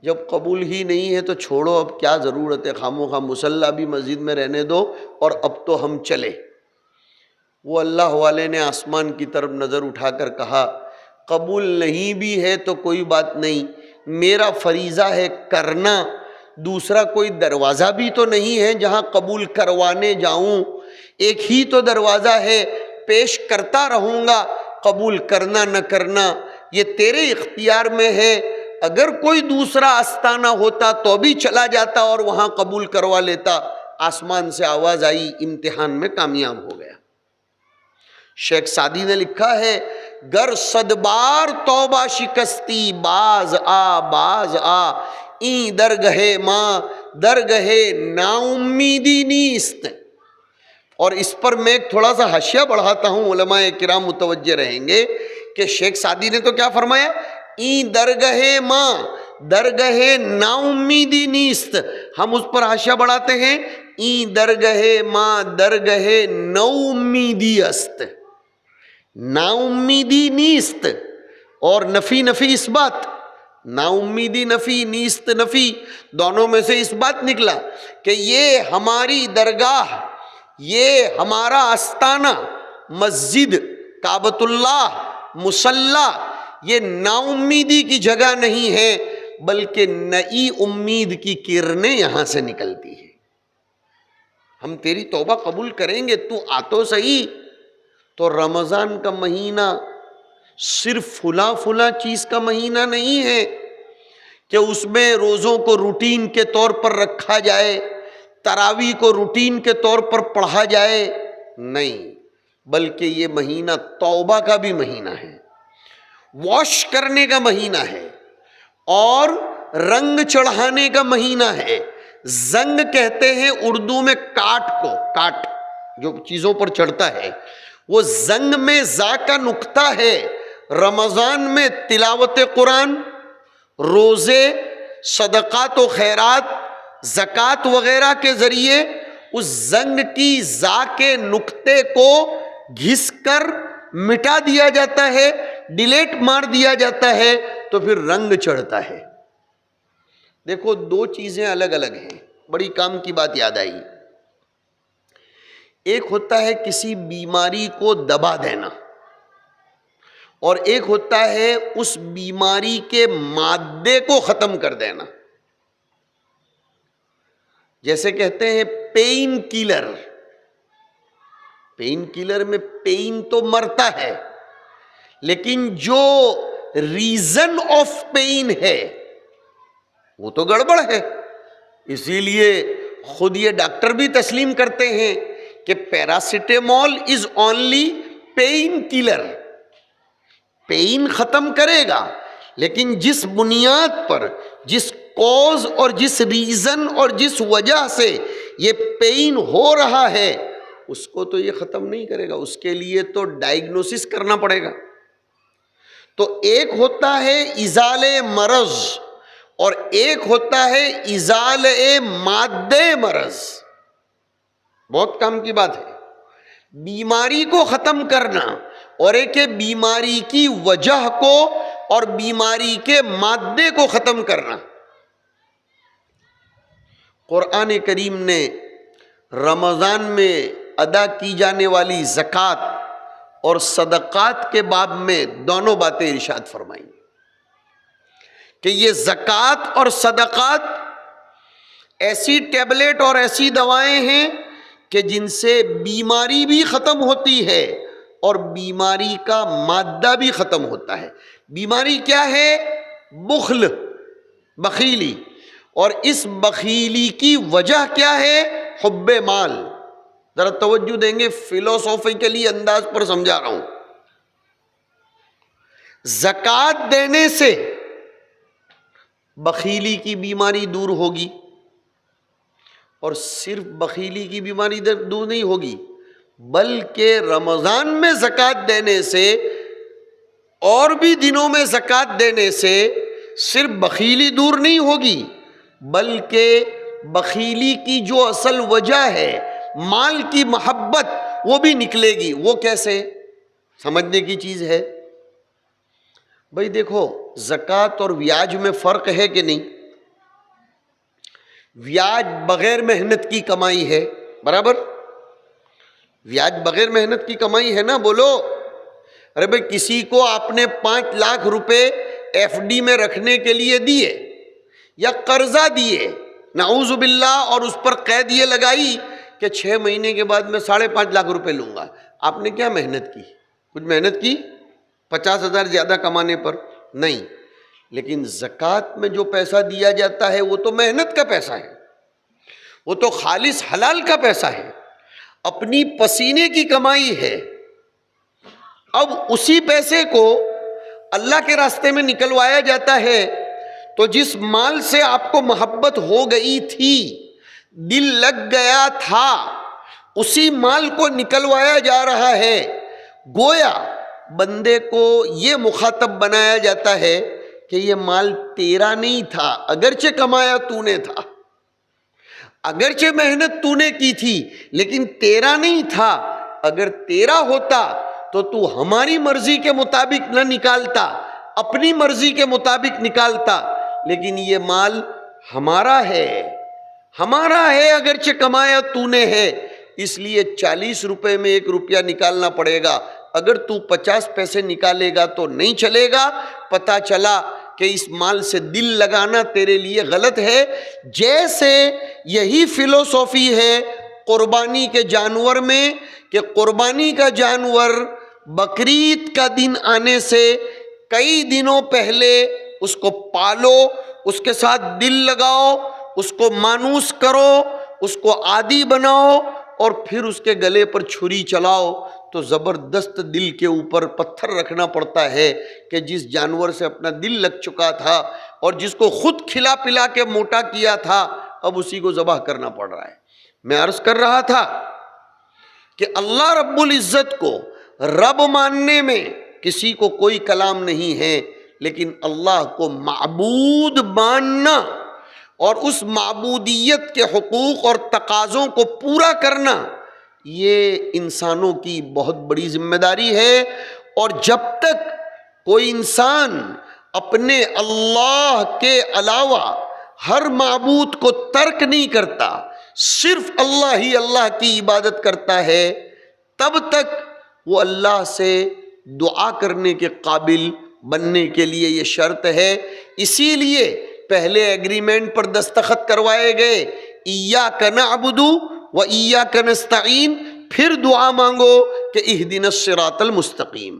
جب قبول ہی نہیں ہے تو چھوڑو، اب کیا ضرورت ہے، خاموخواہ مصلی بھی مسجد میں رہنے دو اور اب تو ہم چلے۔ وہ اللہ والے نے آسمان کی طرف نظر اٹھا کر کہا، قبول نہیں بھی ہے تو کوئی بات نہیں، میرا فریضہ ہے کرنا، دوسرا کوئی دروازہ بھی تو نہیں ہے جہاں قبول کروانے جاؤں، ایک ہی تو دروازہ ہے، پیش کرتا رہوں گا، قبول کرنا نہ کرنا یہ تیرے اختیار میں ہے، اگر کوئی دوسرا آستانہ ہوتا تو بھی چلا جاتا اور وہاں قبول کروا لیتا۔ آسمان سے آواز آئی، امتحان میں کامیاب ہو گیا۔ شیخ سعدی نے لکھا ہے، گر صد بار توبہ شکستی، باز آ این درگہ ماں درگہ نا امیدی نیست۔ اور اس پر میں ایک تھوڑا سا حاشیہ بڑھاتا ہوں، علماء کرام متوجہ رہیں گے کہ شیخ سعدی نے تو کیا فرمایا، این درگہ ماں درگہ نا امیدی نیست، ہم اس پر حاشیہ بڑھاتے ہیں، این درگہ ماں درگہ نو امیدی است، نا امیدی نیست، اور نفی اس بات، نا امیدی نفی، نیست نفی، دونوں میں سے اس بات نکلا کہ یہ ہماری درگاہ، یہ ہمارا آستانہ، مسجد، کعبۃ اللہ، مصلی، یہ نا امیدی کی جگہ نہیں ہے، بلکہ نئی امید کی کرنیں یہاں سے نکلتی ہیں۔ ہم تیری توبہ قبول کریں گے، تو آ تو صحیح۔ تو رمضان کا مہینہ صرف فلاں چیز کا مہینہ نہیں ہے کہ اس میں روزوں کو روٹین کے طور پر رکھا جائے، تراویح کو روٹین کے طور پر پڑھا جائے، نہیں، بلکہ یہ مہینہ توبہ کا بھی مہینہ ہے۔ واش کرنے کا مہینہ ہے اور رنگ چڑھانے کا مہینہ ہے۔ زنگ کہتے ہیں اردو میں کاٹ کو، کاٹ جو چیزوں پر چڑھتا ہے، وہ زنگ میں زا کا نقطہ ہے۔ رمضان میں تلاوت قرآن، روزے، صدقات و خیرات، زکوٰۃ وغیرہ کے ذریعے اس زنگ کی زا کے نقطے کو گھس کر مٹا دیا جاتا ہے، ڈیلیٹ مار دیا جاتا ہے، تو پھر رنگ چڑھتا ہے۔ دیکھو دو چیزیں الگ الگ ہیں، بڑی کام کی بات یاد آئی۔ ایک ہوتا ہے کسی بیماری کو دبا دینا، اور ایک ہوتا ہے اس بیماری کے مادے کو ختم کر دینا۔ جیسے کہتے ہیں پین کلر، پین کلر میں پین تو مرتا ہے، لیکن جو ریزن آف پین ہے وہ تو گڑبڑ ہے۔ اسی لیے خود یہ ڈاکٹر بھی تسلیم کرتے ہیں کہ paracetamol is only painkiller, pain ختم کرے گا، لیکن جس بنیاد پر، جس کوز اور جس ریزن اور جس وجہ سے یہ پین ہو رہا ہے اس کو تو یہ ختم نہیں کرے گا، اس کے لیے تو ڈائیگنوسس کرنا پڑے گا۔ تو ایک ہوتا ہے ازالے مرض اور ایک ہوتا ہے ازالے مادے مرض، بہت کام کی بات ہے۔ بیماری کو ختم کرنا اور ایک بیماری کی وجہ کو اور بیماری کے مادے کو ختم کرنا۔ قرآن کریم نے رمضان میں ادا کی جانے والی زکوٰۃ اور صدقات کے باب میں دونوں باتیں ارشاد فرمائیں کہ یہ زکوٰۃ اور صدقات ایسی ٹیبلٹ اور ایسی دوائیں ہیں کہ جن سے بیماری بھی ختم ہوتی ہے اور بیماری کا مادہ بھی ختم ہوتا ہے۔ بیماری کیا ہے؟ بخل، بخیلی، اور اس بخیلی کی وجہ کیا ہے؟ حب مال۔ ذرا توجہ دیں گے، فلسافیکلی انداز پر سمجھا رہا ہوں۔ زکوٰۃ دینے سے بخیلی کی بیماری دور ہوگی، اور صرف بخیلی کی بیماری دور نہیں ہوگی بلکہ رمضان میں زکوٰۃ دینے سے اور بھی دنوں میں زکوٰۃ دینے سے صرف بخیلی دور نہیں ہوگی بلکہ بخیلی کی جو اصل وجہ ہے، مال کی محبت، وہ بھی نکلے گی۔ وہ کیسے؟ سمجھنے کی چیز ہے۔ بھائی دیکھو، زکوٰۃ اور بیاج میں فرق ہے کہ نہیں؟ بیاج بغیر محنت کی کمائی ہے، برابر؟ بیاج بغیر محنت کی کمائی ہے نا، بولو۔ ارے بھائی کسی کو آپ نے 5 لاکھ روپے ایف ڈی میں رکھنے کے لیے دیے یا قرضہ دیے، نعوذ باللہ، اور اس پر قید یہ لگائی کہ 6 مہینے کے بعد میں 5.5 لاکھ روپے لوں گا۔ آپ نے کیا محنت کی؟ کچھ محنت کی 50,000 زیادہ کمانے پر؟ نہیں۔ لیکن زکوٰۃ میں جو پیسہ دیا جاتا ہے وہ تو محنت کا پیسہ ہے، وہ تو خالص حلال کا پیسہ ہے، اپنی پسینے کی کمائی ہے۔ اب اسی پیسے کو اللہ کے راستے میں نکلوایا جاتا ہے، تو جس مال سے آپ کو محبت ہو گئی تھی، دل لگ گیا تھا، اسی مال کو نکلوایا جا رہا ہے۔ گویا بندے کو یہ مخاطب بنایا جاتا ہے کہ یہ مال تیرا نہیں تھا، اگرچہ کمایا تو نے تھا، اگرچہ محنت تو نے کی تھی، لیکن تیرا نہیں تھا۔ اگر تیرا ہوتا تو ہماری مرضی کے مطابق نہ نکالتا، اپنی مرضی کے مطابق نکالتا، لیکن یہ مال ہمارا ہے، ہمارا ہے، اگرچہ کمایا تو نے ہے، اس لیے 40 روپے میں 1 روپیہ نکالنا پڑے گا۔ اگر تو 50 پیسے نکالے گا تو نہیں چلے گا۔ پتہ چلا کہ اس مال سے دل لگانا تیرے لیے غلط ہے۔ جیسے یہی فلسفی ہے قربانی کے جانور میں، کہ قربانی کا جانور بقرعید کا دن آنے سے کئی دنوں پہلے اس کو پالو، اس کے ساتھ دل لگاؤ، اس کو مانوس کرو، اس کو عادی بناؤ، اور پھر اس کے گلے پر چھری چلاؤ، تو زبردست دل کے اوپر پتھر رکھنا پڑتا ہے کہ جس جانور سے اپنا دل لگ چکا تھا اور جس کو خود کھلا پلا کے موٹا کیا تھا، اب اسی کو ذبح کرنا پڑ رہا ہے۔ میں عرض کر رہا تھا کہ اللہ رب العزت کو رب ماننے میں کسی کو کوئی کلام نہیں ہے، لیکن اللہ کو معبود ماننا اور اس معبودیت کے حقوق اور تقاضوں کو پورا کرنا، یہ انسانوں کی بہت بڑی ذمہ داری ہے۔ اور جب تک کوئی انسان اپنے اللہ کے علاوہ ہر معبود کو ترک نہیں کرتا، صرف اللہ ہی اللہ کی عبادت کرتا ہے، تب تک وہ اللہ سے دعا کرنے کے قابل بننے کے لیے یہ شرط ہے۔ اسی لیے پہلے ایگریمنٹ پر دستخط کروائے گئے، ایاک نعبد و ایاک نستعین، پھر دعا مانگو کہ اہدنا الصراط المستقیم،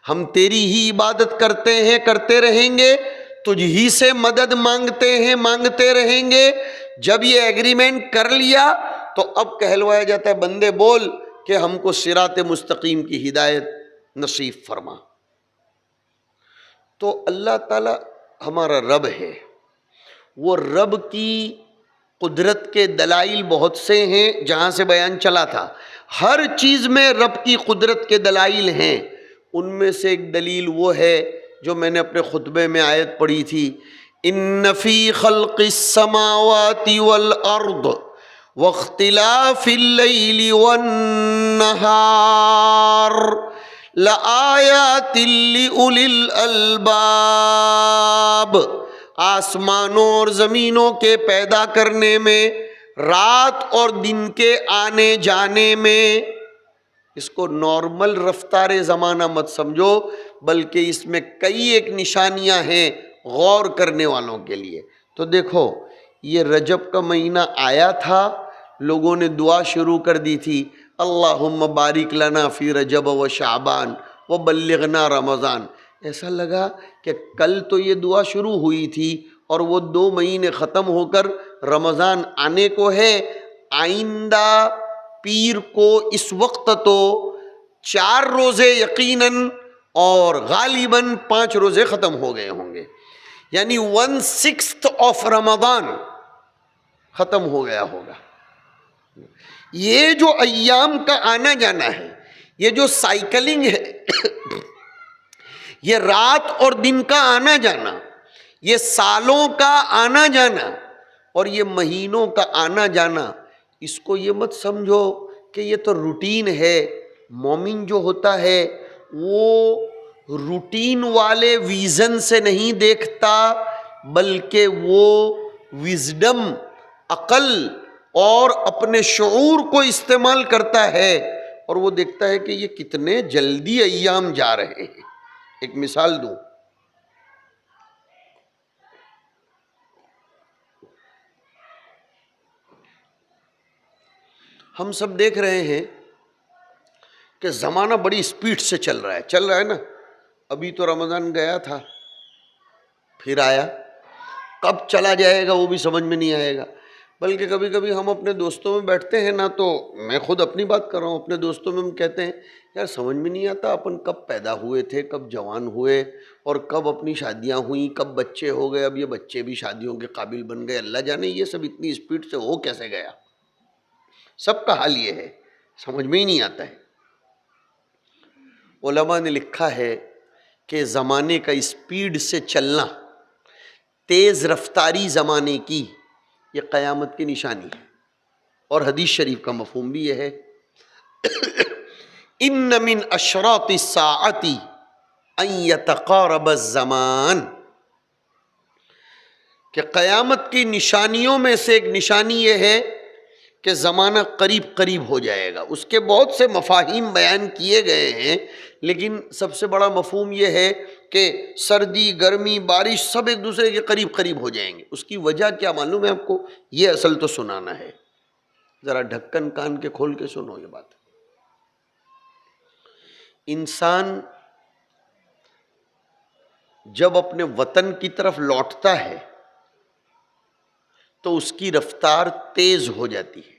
ہم تیری ہی عبادت کرتے ہیں، کرتے رہیں گے، تجھ ہی سے مدد مانگتے ہیں، مانگتے رہیں گے۔ جب یہ ایگریمنٹ کر لیا تو اب کہلوایا جاتا ہے بندے بول کہ ہم کو صراط مستقیم کی ہدایت نصیب فرما۔ تو اللہ تعالی ہمارا رب ہے، وہ رب کی قدرت کے دلائل بہت سے ہیں، جہاں سے بیان چلا تھا ہر چیز میں رب کی قدرت کے دلائل ہیں۔ ان میں سے ایک دلیل وہ ہے جو میں نے اپنے خطبے میں آیت پڑھی تھی، ان فی خلق السماوات والارض واختلاف اللیل والنہار لآیات لأولی الالباب، آسمانوں اور زمینوں کے پیدا کرنے میں، رات اور دن کے آنے جانے میں، اس کو نارمل رفتار زمانہ مت سمجھو، بلکہ اس میں کئی ایک نشانیاں ہیں غور کرنے والوں کے لیے۔ تو دیکھو یہ رجب کا مہینہ آیا تھا، لوگوں نے دعا شروع کر دی تھی، اللہم بارک لنا فی رجب و شعبان و بلغنا رمضان۔ ایسا لگا کہ کل تو یہ دعا شروع ہوئی تھی اور وہ 2 مہینے ختم ہو کر رمضان آنے کو ہے، آئندہ پیر کو اس وقت تو 4 روزے یقیناً اور غالباً 5 روزے ختم ہو گئے ہوں گے، یعنی 1/6 آف رمضان ختم ہو گیا ہوگا۔ یہ جو ایام کا آنا جانا ہے، یہ جو سائیکلنگ ہے، یہ رات اور دن کا آنا جانا، یہ سالوں کا آنا جانا اور یہ مہینوں کا آنا جانا، اس کو یہ مت سمجھو کہ یہ تو روٹین ہے۔ مومن جو ہوتا ہے وہ روٹین والے ویژن سے نہیں دیکھتا، بلکہ وہ وزڈم، عقل اور اپنے شعور کو استعمال کرتا ہے، اور وہ دیکھتا ہے کہ یہ کتنے جلدی ایام جا رہے ہیں۔ ایک مثال دوں، ہم سب دیکھ رہے ہیں کہ زمانہ بڑی سپیڈ سے چل رہا ہے نا۔ ابھی تو رمضان گیا تھا، پھر آیا، کب چلا جائے گا وہ بھی سمجھ میں نہیں آئے گا۔ بلکہ کبھی کبھی ہم اپنے دوستوں میں بیٹھتے ہیں نا، تو میں خود اپنی بات کر رہا ہوں، اپنے دوستوں میں ہم کہتے ہیں یار سمجھ میں نہیں آتا اپن کب پیدا ہوئے تھے، کب جوان ہوئے، اور کب اپنی شادیاں ہوئیں، کب بچے ہو گئے، اب یہ بچے بھی شادیوں کے قابل بن گئے، اللہ جانے یہ سب اتنی سپیڈ سے ہو کیسے گیا۔ سب کا حال یہ ہے، سمجھ میں ہی نہیں آتا ہے۔ علماء نے لکھا ہے کہ زمانے کا اسپیڈ سے چلنا، تیز رفتاری زمانے کی، یہ قیامت کی نشانی ہے، اور حدیث شریف کا مفہوم بھی یہ ہے، ان من اشراط الساعۃ ان یتقارب الزمان، کہ قیامت کی نشانیوں میں سے ایک نشانی یہ ہے کہ زمانہ قریب قریب ہو جائے گا۔ اس کے بہت سے مفاہیم بیان کیے گئے ہیں، لیکن سب سے بڑا مفہوم یہ ہے کہ سردی، گرمی، بارش سب ایک دوسرے کے قریب قریب ہو جائیں گے۔ اس کی وجہ کیا معلوم ہے آپ کو؟ یہ اصل تو سنانا ہے، ذرا ڈھکن کان کے کھول کے سنو یہ بات۔ انسان جب اپنے وطن کی طرف لوٹتا ہے تو اس کی رفتار تیز ہو جاتی ہے،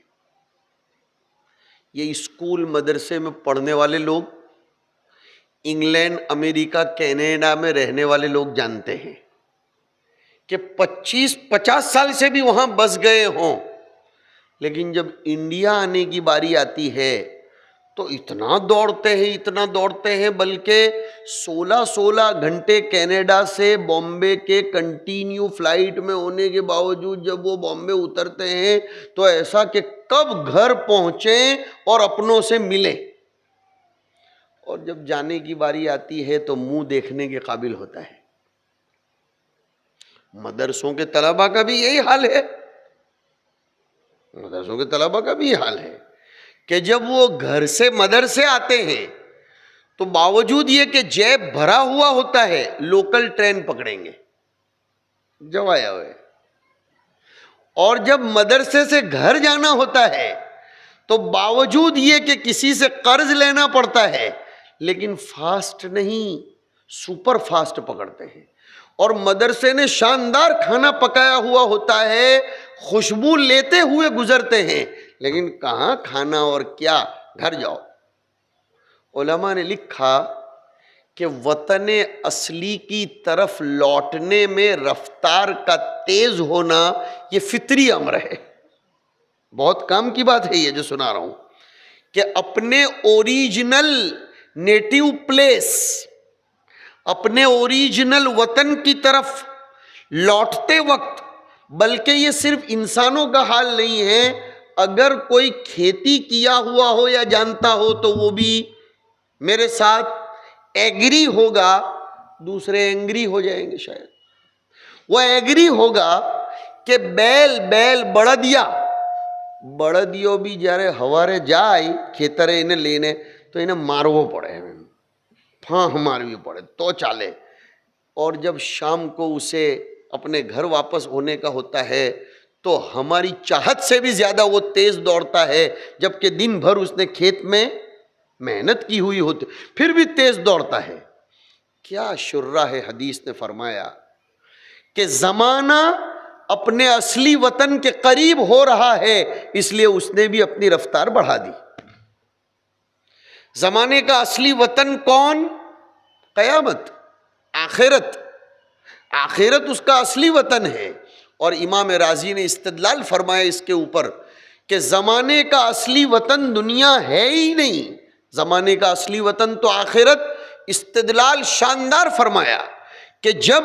یہ اسکول مدرسے میں پڑھنے والے لوگ، انگلینڈ، امریکہ، کینیڈا میں رہنے والے لوگ جانتے ہیں کہ 25-50 سال سے بھی وہاں بس گئے ہوں، لیکن جب انڈیا آنے کی باری آتی ہے تو اتنا دوڑتے ہیں، بلکہ 16 گھنٹے کینیڈا سے بامبے کے کنٹینیو فلائٹ میں ہونے کے باوجود جب وہ بامبے اترتے ہیں تو ایسا کہ کب گھر پہنچیں اور اپنوں سے ملیں، اور جب جانے کی باری آتی ہے تو منہ دیکھنے کے قابل ہوتا ہے۔ مدرسوں کے طلباء کا بھی یہی حال ہے، مدرسوں کے طلباء کا بھی یہ حال ہے کہ جب وہ گھر سے مدرسے آتے ہیں تو باوجود یہ کہ جیب بھرا ہوا ہوتا ہے، لوکل ٹرین پکڑیں گے جو آیا ہوئے، اور جب مدرسے سے گھر جانا ہوتا ہے تو باوجود یہ کہ کسی سے قرض لینا پڑتا ہے لیکن فاسٹ نہیں، سپر فاسٹ پکڑتے ہیں، اور مدرسے نے شاندار کھانا پکایا ہوا ہوتا ہے، خوشبو لیتے ہوئے گزرتے ہیں، لیکن کہاں کھانا اور کیا، گھر جاؤ۔ علماء نے لکھا کہ وطن اصلی کی طرف لوٹنے میں رفتار کا تیز ہونا یہ فطری امر ہے۔ بہت کام کی بات ہے یہ جو سنا رہا ہوں، کہ اپنے اوریجنل نیٹیو پلیس، اپنے اوریجنل وطن کی طرف لوٹتے وقت، بلکہ یہ صرف انسانوں کا حال نہیں ہے، اگر کوئی کھیتی کیا ہوا ہو یا جانتا ہو تو وہ بھی میرے ساتھ ایگری ہوگا، دوسرے اینگری ہو جائیں گے شاید، وہ ایگری ہوگا کہ بیل بڑدیو بھی جارے ہوارے جائے کھیترے انہیں لینے تو انہیں مارو پڑے، پھاں مارو پڑے تو چالے، اور جب شام کو اسے اپنے گھر واپس ہونے کا ہوتا ہے تو ہماری چاہت سے بھی زیادہ وہ تیز دوڑتا ہے، جبکہ دن بھر اس نے کھیت میں محنت کی ہوئی ہوتی پھر بھی تیز دوڑتا ہے۔ کیا شرح حدیث نے فرمایا کہ زمانہ اپنے اصلی وطن کے قریب ہو رہا ہے، اس لیے اس نے بھی اپنی رفتار بڑھا دی۔ زمانے کا اصلی وطن کون؟ قیامت، آخرت اس کا اصلی وطن ہے، اور امام رازی نے استدلال فرمایا اس کے اوپر کہ زمانے کا اصلی وطن دنیا ہے ہی نہیں، زمانے کا اصلی وطن تو آخرت۔ استدلال شاندار فرمایا کہ جب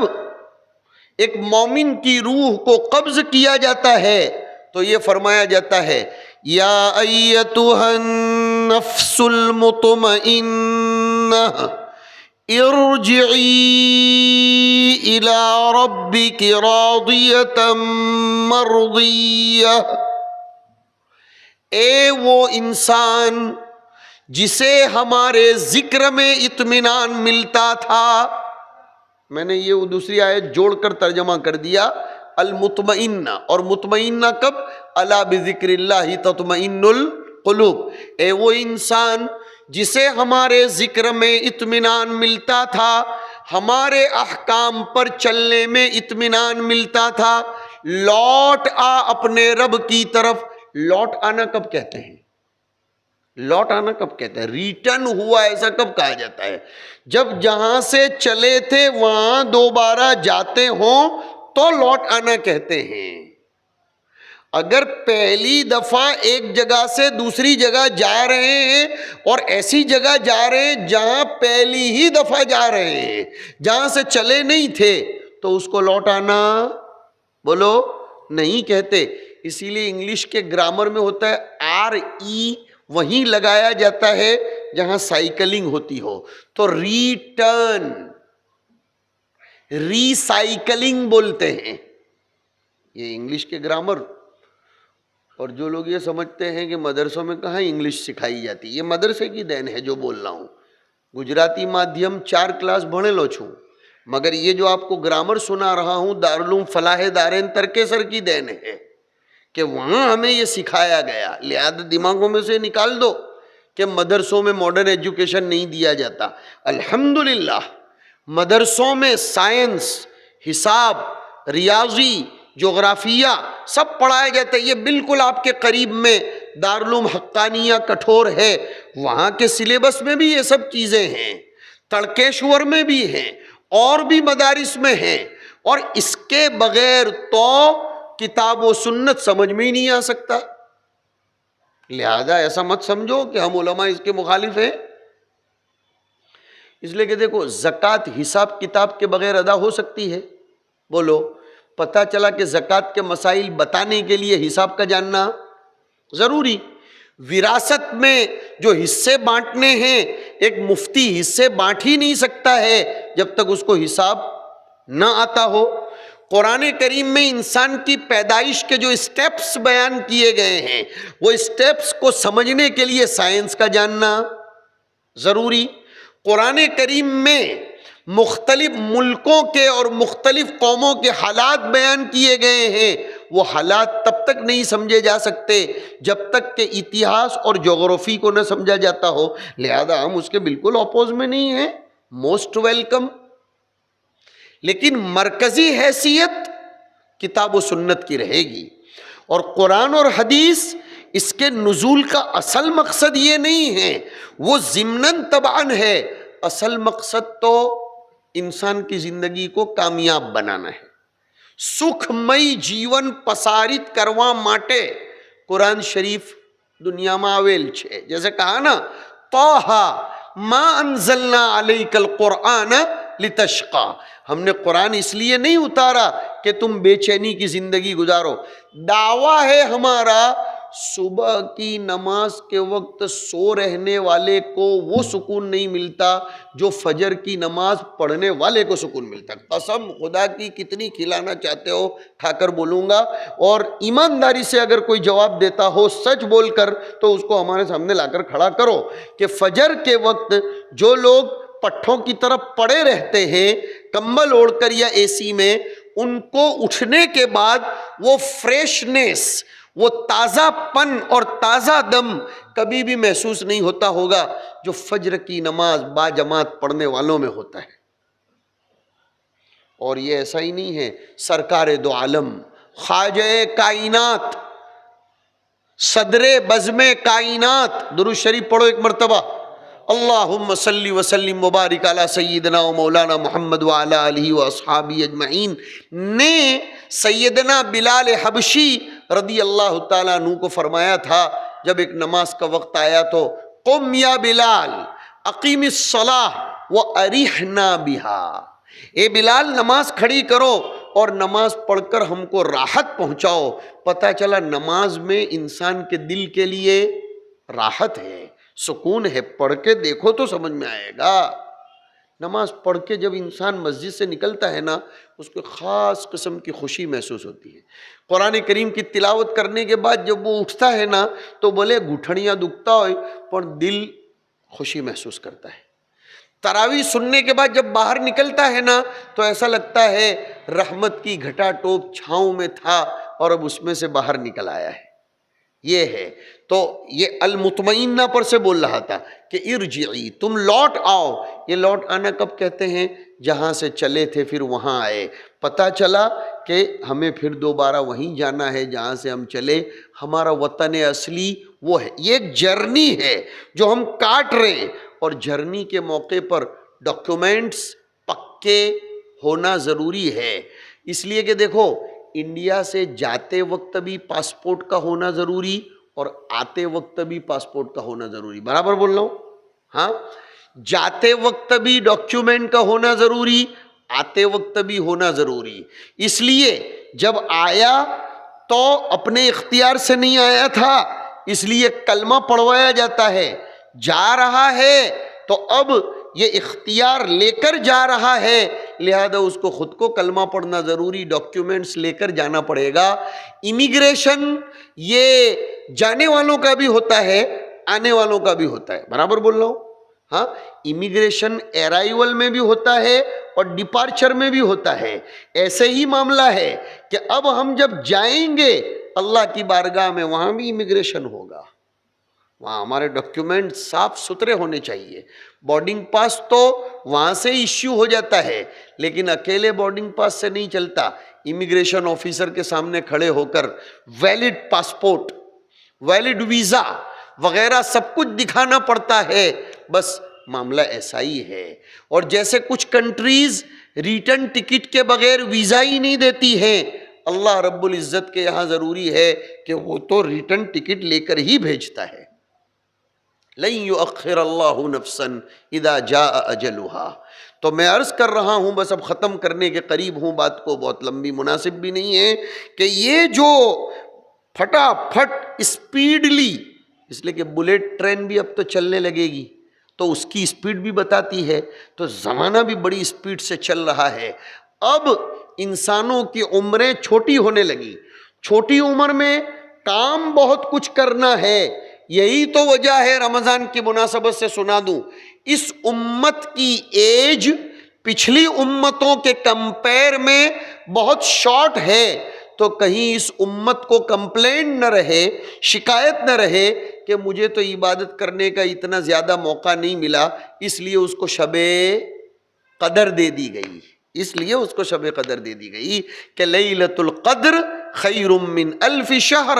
ایک مومن کی روح کو قبض کیا جاتا ہے تو یہ فرمایا جاتا ہے یا ایتھا النفس المطمئنہ ارجعی الی ربک راضیۃ مرضیہ، اے وہ انسان جسے ہمارے ذکر میں اطمینان ملتا تھا، میں نے یہ دوسری آیت جوڑ کر ترجمہ کر دیا المطمئنہ، اور مطمئنہ کب؟ الا بذکر اللہ تطمئن القلوب، اے وہ انسان جسے ہمارے ذکر میں اطمینان ملتا تھا، ہمارے احکام پر چلنے میں اطمینان ملتا تھا، لوٹ آ اپنے رب کی طرف۔ لوٹ آنا کب کہتے ہیں؟ لوٹ آنا کب کہتے ہیں؟ ریٹرن ہوا ایسا کب کہا جاتا ہے؟ جب جہاں سے چلے تھے وہاں دوبارہ جاتے ہوں تو لوٹ آنا کہتے ہیں۔ اگر پہلی دفعہ ایک جگہ سے دوسری جگہ جا رہے ہیں اور ایسی جگہ جا رہے ہیں جہاں پہلی ہی دفعہ جا رہے ہیں، جہاں سے چلے نہیں تھے، تو اس کو لوٹ آنا بولو نہیں کہتے۔ اسی لیے انگلش کے گرامر میں ہوتا ہے RE وہیں لگایا جاتا ہے جہاں سائیکلنگ ہوتی ہو، تو ریٹرن، ریسائیکلنگ بولتے ہیں، یہ انگلش کے گرامر۔ اور جو لوگ یہ سمجھتے ہیں کہ مدرسوں میں کہاں انگلش سکھائی جاتی، یہ مدرسے کی دین ہے جو بول رہا ہوں۔ گجراتی مادھیم 4 کلاس بھنے لو چھوں، مگر یہ جو آپ کو گرامر سنا رہا ہوں دارالعلوم فلاح دارین ترکیسر کی دین ہے کہ وہاں ہمیں یہ سکھایا گیا، لہذا دماغوں میں سے نکال دو کہ مدرسوں میں ماڈرن ایجوکیشن نہیں دیا جاتا۔ الحمدللہ مدرسوں میں سائنس، حساب، ریاضی، جغرافیہ سب پڑھایا جاتا ہے. یہ بالکل آپ کے قریب میں دارالعلوم حقانیہ کٹھور ہے، وہاں کے سلیبس میں بھی یہ سب چیزیں ہیں، تڑکیشور میں بھی ہیں، اور بھی مدارس میں ہیں. اور اس کے بغیر تو کتاب و سنت سمجھ میں ہی نہیں آ سکتا. لہذا ایسا مت سمجھو کہ ہم علماء اس کے مخالف ہیں. اس لیے کہ دیکھو زکوٰۃ حساب کتاب کے بغیر ادا ہو سکتی ہے؟ بولو. پتہ چلا کہ زکوٰۃ کے مسائل بتانے کے لیے حساب کا جاننا ضروری. وراثت میں جو حصے بانٹنے ہیں، ایک مفتی حصے بانٹ ہی نہیں سکتا ہے جب تک اس کو حساب نہ آتا ہو. قرآن کریم میں انسان کی پیدائش کے جو اسٹیپس بیان کیے گئے ہیں، وہ اسٹیپس کو سمجھنے کے لیے سائنس کا جاننا ضروری. قرآن کریم میں مختلف ملکوں کے اور مختلف قوموں کے حالات بیان کیے گئے ہیں، وہ حالات تب تک نہیں سمجھے جا سکتے جب تک کہ اتہاس اور جغرافی کو نہ سمجھا جاتا ہو. لہذا ہم اس کے بالکل اپوز میں نہیں ہیں، موسٹ ویلکم. لیکن مرکزی حیثیت کتاب و سنت کی رہے گی. اور قرآن اور حدیث اس کے نزول کا اصل مقصد یہ نہیں ہے، وہ ضمناً تبعاً ہے. اصل مقصد تو انسان کی زندگی کو کامیاب بنانا ہے. سکھمئی جیون پسارت کروا ماٹے قرآن شریف دنیا میں آویل چھے. جیسے کہا نا، طٰہٰ ما انزلنا علیک القرآن لتشقیٰ، ہم نے قرآن اس لیے نہیں اتارا کہ تم بے چینی کی زندگی گزارو. دعویٰ ہے ہمارا، صبح کی نماز کے وقت سو رہنے والے کو وہ سکون نہیں ملتا جو فجر کی نماز پڑھنے والے کو سکون ملتا. قسم خدا کی کتنی کھلانا چاہتے ہو کھا کر بولوں گا، اور ایمانداری سے اگر کوئی جواب دیتا ہو سچ بول کر تو اس کو ہمارے سامنے لا کر کھڑا کرو کہ فجر کے وقت جو لوگ پٹھوں کی طرف پڑے رہتے ہیں کمبل اوڑھ کر یا اے سی میں، ان کو اٹھنے کے بعد وہ فریشنس، وہ تازہ پن اور تازہ دم کبھی بھی محسوس نہیں ہوتا ہوگا جو فجر کی نماز با جماعت پڑھنے والوں میں ہوتا ہے. اور یہ ایسا ہی نہیں ہے. سرکار دو عالم، خواجہ کائنات، صدر بزم کائنات، درود شریف پڑھو ایک مرتبہ. اللہم صلی وسلم مبارک علی سیدنا و مولانا محمد وعلی آلہ و اصحابہ اجمعین نے سیدنا بلال حبشی رضی اللہ تعالیٰ عنہ کو فرمایا تھا جب ایک نماز کا وقت آیا تو، قم یا بلال اقیم الصلاۃ وارحنا بہا، اے بلال نماز کھڑی کرو اور نماز پڑھ کر ہم کو راحت پہنچاؤ. پتہ چلا نماز میں انسان کے دل کے لیے راحت ہے، سکون ہے. پڑھ کے دیکھو تو سمجھ میں آئے گا. نماز پڑھ کے جب انسان مسجد سے نکلتا ہے نا، اس کو خاص قسم کی خوشی محسوس ہوتی ہے. قرآن کریم کی تلاوت کرنے کے بعد جب وہ اٹھتا ہے نا تو بھلے گھٹھڑیاں دکھتا ہوئے پر دل خوشی محسوس کرتا ہے. تراویح سننے کے بعد جب باہر نکلتا ہے نا تو ایسا لگتا ہے رحمت کی گھٹا ٹوپ چھاؤں میں تھا اور اب اس میں سے باہر نکل آیا ہے. یہ ہے. تو یہ المطمئنہ پر سے بول رہا تھا کہ ارجعی، تم لوٹ آؤ. یہ لوٹ آنا کب کہتے ہیں؟ جہاں سے چلے تھے پھر وہاں آئے. پتہ چلا کہ ہمیں پھر دوبارہ وہیں جانا ہے جہاں سے ہم چلے. ہمارا وطن اصلی وہ ہے. یہ ایک جرنی ہے جو ہم کاٹ رہے ہیں، اور جرنی کے موقع پر ڈاکیومنٹس پکے ہونا ضروری ہے. اس لیے کہ دیکھو، انڈیا سے جاتے وقت بھی پاسپورٹ کا ہونا ضروری اور آتے وقت بھی پاسپورٹ کا ہونا ضروری. برابر بول رہا ہوں؟ ہاں، جاتے وقت بھی ڈاکیومنٹ کا ہونا ضروری، آتے وقت بھی ہونا ضروری. اس لیے جب آیا تو اپنے اختیار سے نہیں آیا تھا، اس لیے کلمہ پڑھوایا جاتا ہے. جا رہا ہے تو اب یہ اختیار لے کر جا رہا ہے، لہذا اس کو خود کو کلمہ پڑھنا ضروری، ڈاکیومنٹس لے کر جانا پڑے گا. امیگریشن یہ جانے والوں کا بھی ہوتا ہے، آنے والوں کا بھی ہوتا ہے. برابر بول رہا ہوں؟ ہاں، امیگریشن ارائیول میں بھی ہوتا ہے اور ڈپارچر میں بھی ہوتا ہے. ایسے ہی معاملہ ہے کہ اب ہم جب جائیں گے اللہ کی بارگاہ میں وہاں بھی امیگریشن ہوگا. وہاں ہمارے ڈاکیومنٹ صاف ستھرے ہونے چاہیے. بورڈنگ پاس تو وہاں سے ایشو ہو جاتا ہے، لیکن اکیلے بورڈنگ پاس سے نہیں چلتا. امیگریشن آفیسر کے سامنے کھڑے ہو کر ویلڈ پاسپورٹ، ویلڈ ویزا وغیرہ سب کچھ دکھانا پڑتا ہے، بس معاملہ ایسا ہی ہے۔ اور جیسے کچھ کنٹریز ریٹرن ٹکٹ کے بغیر ویزا ہی نہیں دیتی ہیں، اللہ رب العزت کے یہاں ضروری ہے کہ وہ تو ریٹرن ٹکٹ لے کر ہی بھیجتا ہے۔ لن یؤخر اللہ نفسا اذا جاء اجلھا۔ تو میں عرض کر رہا ہوں، بس اب ختم کرنے کے قریب ہوں، بات کو بہت لمبی مناسب بھی نہیں ہے، کہ یہ جو پھٹا پھٹ اسپیڈلی، اس لیے کہ بلیٹ ٹرین بھی اب تو چلنے لگے گی تو اس کی اسپیڈ بھی بتاتی ہے، تو زمانہ بھی بڑی اسپیڈ سے چل رہا ہے۔ اب انسانوں کی عمریں چھوٹی ہونے لگی، چھوٹی عمر میں کام بہت کچھ کرنا ہے۔ یہی تو وجہ ہے، رمضان کی مناسبت سے سنا دوں، اس امت کی ایج پچھلی امتوں کے کمپیر میں بہت شارٹ ہے، تو کہیں اس امت کو کمپلینٹ نہ رہے، شکایت نہ رہے کہ مجھے تو عبادت کرنے کا اتنا زیادہ موقع نہیں ملا، اس لیے اس کو شب قدر دے دی گئی، اس لیے اس کو شب قدر دے دی گئی کہ لیلۃ القدر خیر من الف شہر،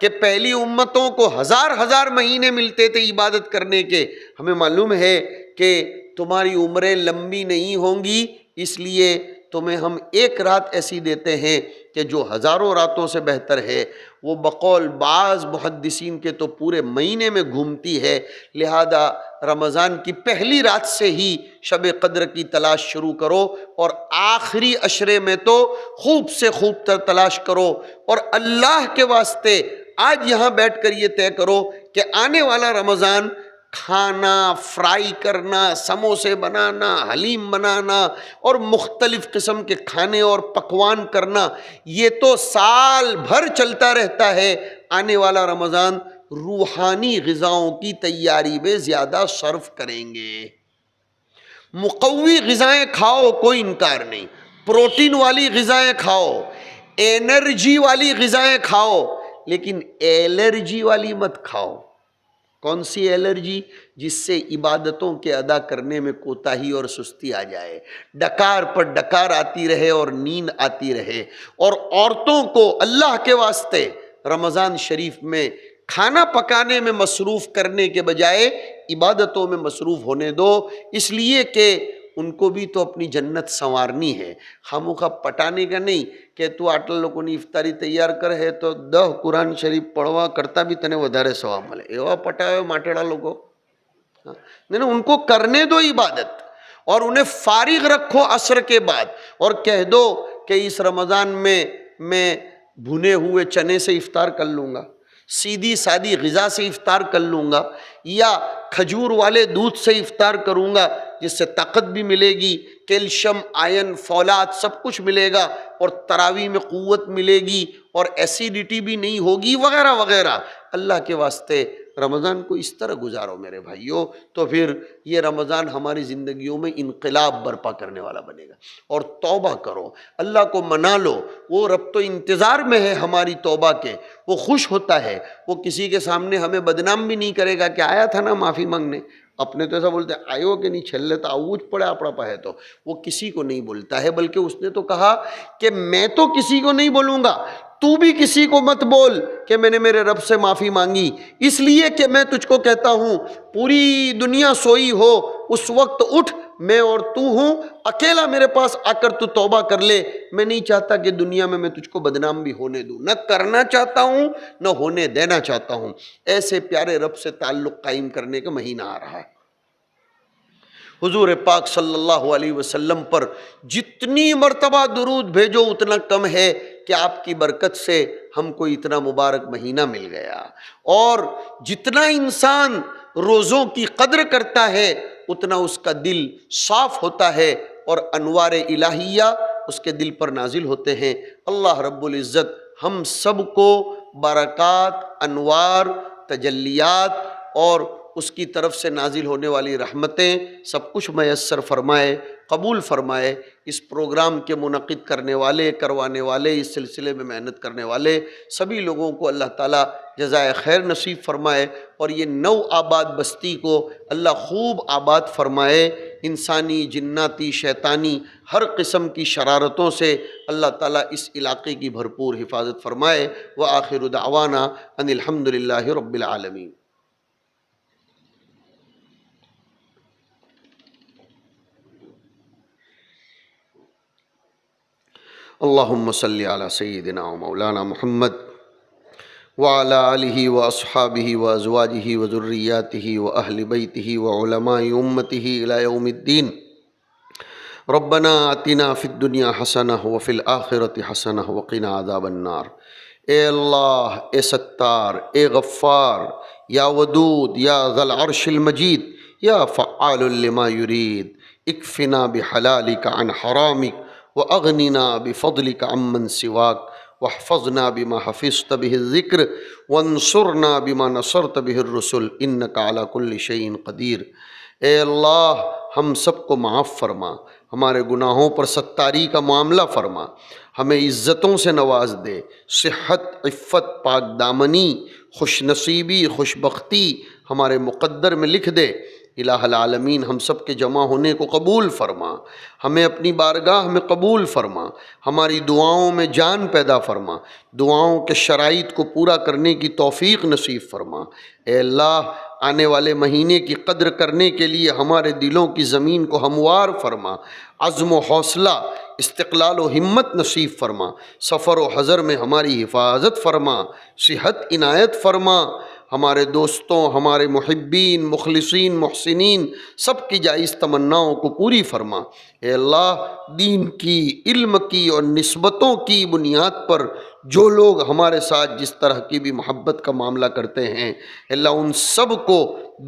کہ پہلی امتوں کو ہزار مہینے ملتے تھے عبادت کرنے کے۔ ہمیں معلوم ہے کہ تمہاری عمریں لمبی نہیں ہوں گی، اس لیے تمہیں ہم ایک رات ایسی دیتے ہیں کہ جو ہزاروں راتوں سے بہتر ہے، وہ بقول بعض محدثین کے تو پورے مہینے میں گھومتی ہے۔ لہذا رمضان کی پہلی رات سے ہی شب قدر کی تلاش شروع کرو، اور آخری عشرے میں تو خوب سے خوب تر تلاش کرو، اور اللہ کے واسطے آج یہاں بیٹھ کر یہ طے کرو کہ آنے والا رمضان کھانا، فرائی کرنا، سموسے بنانا، حلیم بنانا اور مختلف قسم کے کھانے اور پکوان کرنا، یہ تو سال بھر چلتا رہتا ہے۔ آنے والا رمضان روحانی غذاؤں کی تیاری میں زیادہ صرف کریں گے۔ مقوی غذائیں کھاؤ، کوئی انکار نہیں، پروٹین والی غذائیں کھاؤ، انرجی والی غذائیں کھاؤ، لیکن الرجی والی مت کھاؤ۔ کون سی الرجی؟ جس سے عبادتوں کے ادا کرنے میں کوتاہی اور سستی آ جائے، ڈکار پر ڈکار آتی رہے اور نیند آتی رہے۔ اور عورتوں کو اللہ کے واسطے رمضان شریف میں کھانا پکانے میں مصروف کرنے کے بجائے عبادتوں میں مصروف ہونے دو، اس لیے کہ ان کو بھی تو اپنی جنت سنوارنی ہے، خاموخواہ پٹانے کا نہیں کہ تو آٹل لوگوں نے افطاری تیار کر ہے تو 10 قرآن شریف پڑھوا کرتا بھی تنے ودارے ثواب ملے، ایوا پٹاوے ماٹیڑا لوگوں، نہیں، ان کو کرنے دو عبادت، اور انہیں فارغ رکھو عصر کے بعد، اور کہہ دو کہ اس رمضان میں بھنے ہوئے چنے سے افطار کر لوں گا، سیدھی سادی غذا سے افطار کر لوں گا، یا کھجور والے دودھ سے افطار کروں گا، جس سے طاقت بھی ملے گی، کیلشیم، آئرن، فولاد سب کچھ ملے گا، اور تراویح میں قوت ملے گی، اور ایسیڈیٹی بھی نہیں ہوگی، وغیرہ وغیرہ۔ اللہ کے واسطے رمضان کو اس طرح گزارو میرے بھائیوں، تو پھر یہ رمضان ہماری زندگیوں میں انقلاب برپا کرنے والا بنے گا۔ اور توبہ کرو، اللہ کو منا لو، وہ رب تو انتظار میں ہے ہماری توبہ کے، وہ خوش ہوتا ہے، وہ کسی کے سامنے ہمیں بدنام بھی نہیں کرے گا کہ آیا تھا نا معافی مانگنے، اپنے تو ایسا بولتے ہیں آئیو کہ نہیں چھلے تو آوج پڑے اپنا پہ ہے، تو وہ کسی کو نہیں بولتا ہے، بلکہ اس نے تو کہا کہ میں تو کسی کو نہیں بولوں گا، تو بھی کسی کو مت بول کہ میں نے میرے رب سے معافی مانگی، اس لیے کہ میں تجھ کو کہتا ہوں پوری دنیا سوئی ہو اس وقت اٹھ، میں اور تو ہوں، اکیلا میرے پاس آ کر تو توبہ کر لے، میں نہیں چاہتا کہ دنیا میں تجھ کو بدنام بھی ہونے دوں، نہ کرنا چاہتا ہوں نہ ہونے دینا چاہتا ہوں۔ ایسے پیارے رب سے تعلق قائم کرنے کا مہینہ آ رہا ہے۔ حضور پاک صلی اللہ علیہ وسلم پر جتنی مرتبہ درود بھیجو اتنا کم ہے کہ آپ کی برکت سے ہم کو اتنا مبارک مہینہ مل گیا، اور جتنا انسان روزوں کی قدر کرتا ہے اتنا اس کا دل صاف ہوتا ہے، اور انوار الہیہ اس کے دل پر نازل ہوتے ہیں۔ اللہ رب العزت ہم سب کو برکات، انوار، تجلیات اور اس کی طرف سے نازل ہونے والی رحمتیں سب کچھ میسر فرمائے، قبول فرمائے۔ اس پروگرام کے منعقد کرنے والے، کروانے والے، اس سلسلے میں محنت کرنے والے سبھی لوگوں کو اللہ تعالیٰ جزائے خیر نصیب فرمائے، اور یہ نو آباد بستی کو اللہ خوب آباد فرمائے، انسانی، جناتی، شیطانی ہر قسم کی شرارتوں سے اللہ تعالیٰ اس علاقے کی بھرپور حفاظت فرمائے۔ وآخر دعوانا ان الحمد للہ رب العالمین۔ اللہم صلی علی سیدنا و مولانا محمد وعلی آلہ واصحابہ وازواجہ وذریاتہ واہل بیتہ وعلماء امتہ الی یوم الدین۔ ربنا آتنا فی الدنیا حسنہ وفی الآخرۃ حسنہ وقنا عذاب النار۔ اے اللہ، اے ستار، اے غفار، یا ودود، یا ذی العرش المجید، یا فعال لما یرید، اکفنا بحلالک عن حرامک واغننا بفضلک عمن سواک، واحفظنا بما حفظت به الذکر وانصرنا بما نصرت به الرسل انک علی کل شیء قدیر۔ اے اللہ، ہم سب کو معاف فرما، ہمارے گناہوں پر ستاری کا معاملہ فرما، ہمیں عزتوں سے نواز دے، صحت، عفت، پاک دامنی، خوش نصیبی، خوش بختی ہمارے مقدر میں لکھ دے۔ الہ العالمین، ہم سب کے جمع ہونے کو قبول فرما، ہمیں اپنی بارگاہ میں قبول فرما، ہماری دعاؤں میں جان پیدا فرما، دعاؤں کے شرائط کو پورا کرنے کی توفیق نصیب فرما۔ اے اللہ، آنے والے مہینے کی قدر کرنے کے لیے ہمارے دلوں کی زمین کو ہموار فرما، عزم و حوصلہ، استقلال و ہمت نصیب فرما، سفر و حضر میں ہماری حفاظت فرما، صحت عنایت فرما، ہمارے دوستوں، ہمارے محبین، مخلصین، محسنین سب کی جائز تمناؤں کو پوری فرما۔ اے اللہ، دین کی، علم کی اور نسبتوں کی بنیاد پر جو لوگ ہمارے ساتھ جس طرح کی بھی محبت کا معاملہ کرتے ہیں، اللہ ان سب کو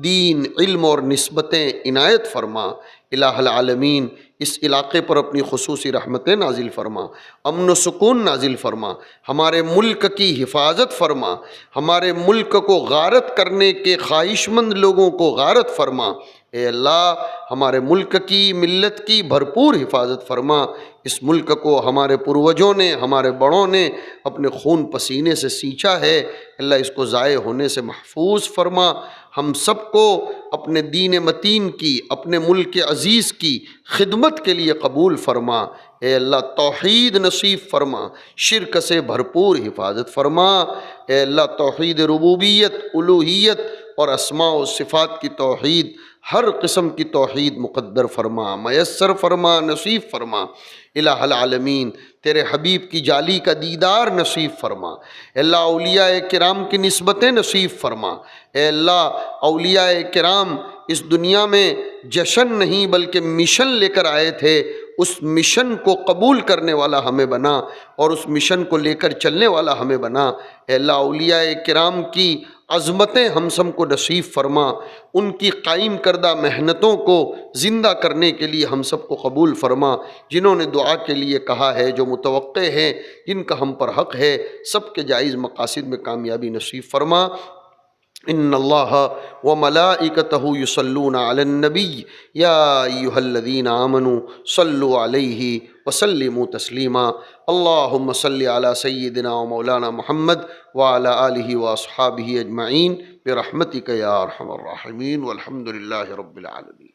دین، علم اور نسبتیں عنایت فرما۔ الہ العالمین، اس علاقے پر اپنی خصوصی رحمتیں نازل فرما، امن و سکون نازل فرما، ہمارے ملک کی حفاظت فرما، ہمارے ملک کو غارت کرنے کے خواہش مند لوگوں کو غارت فرما۔ اے اللہ، ہمارے ملک کی، ملت کی بھرپور حفاظت فرما۔ اس ملک کو ہمارے پروجوں نے، ہمارے بڑوں نے اپنے خون پسینے سے سینچا ہے، اللہ اس کو ضائع ہونے سے محفوظ فرما۔ ہم سب کو اپنے دین متین کی، اپنے ملک عزیز کی خدمت کے لیے قبول فرما۔ اے اللہ، توحید نصیب فرما، شرک سے بھرپور حفاظت فرما۔ اے اللہ، توحید ربوبیت، الوہیت اور اسماء و صفات کی توحید، ہر قسم کی توحید مقدر فرما، میسر فرما، نصیب فرما۔ الہ العالمین، تیرے حبیب کی جالی کا دیدار نصیب فرما۔ اے اللہ، اولیاء کرام کی نسبتیں نصیب فرما۔ اے اللہ، اولیاء کرام اس دنیا میں جشن نہیں بلکہ مشن لے کر آئے تھے، اس مشن کو قبول کرنے والا ہمیں بنا اور اس مشن کو لے کر چلنے والا ہمیں بنا۔ اے اللہ، اولیاء کرام کی عظمتیں ہم سب کو نصیب فرما، ان کی قائم کردہ محنتوں کو زندہ کرنے کے لیے ہم سب کو قبول فرما۔ جنہوں نے دعا کے لیے کہا ہے، جو متوقع ہیں، جن کا ہم پر حق ہے، سب کے جائز مقاصد میں کامیابی نصیب فرما۔ ان اللہ وملائکتہ یصلون علی النبی یا ایھا الذین آمنوا صلوا علیہ وسلموا تسلیما۔ اللہم صل علی سیدنا و مولانا محمد وعلی آلہ واصحابہ اجمعین برحمتک یا ارحم الراحمین، والحمد للہ رب العالمین۔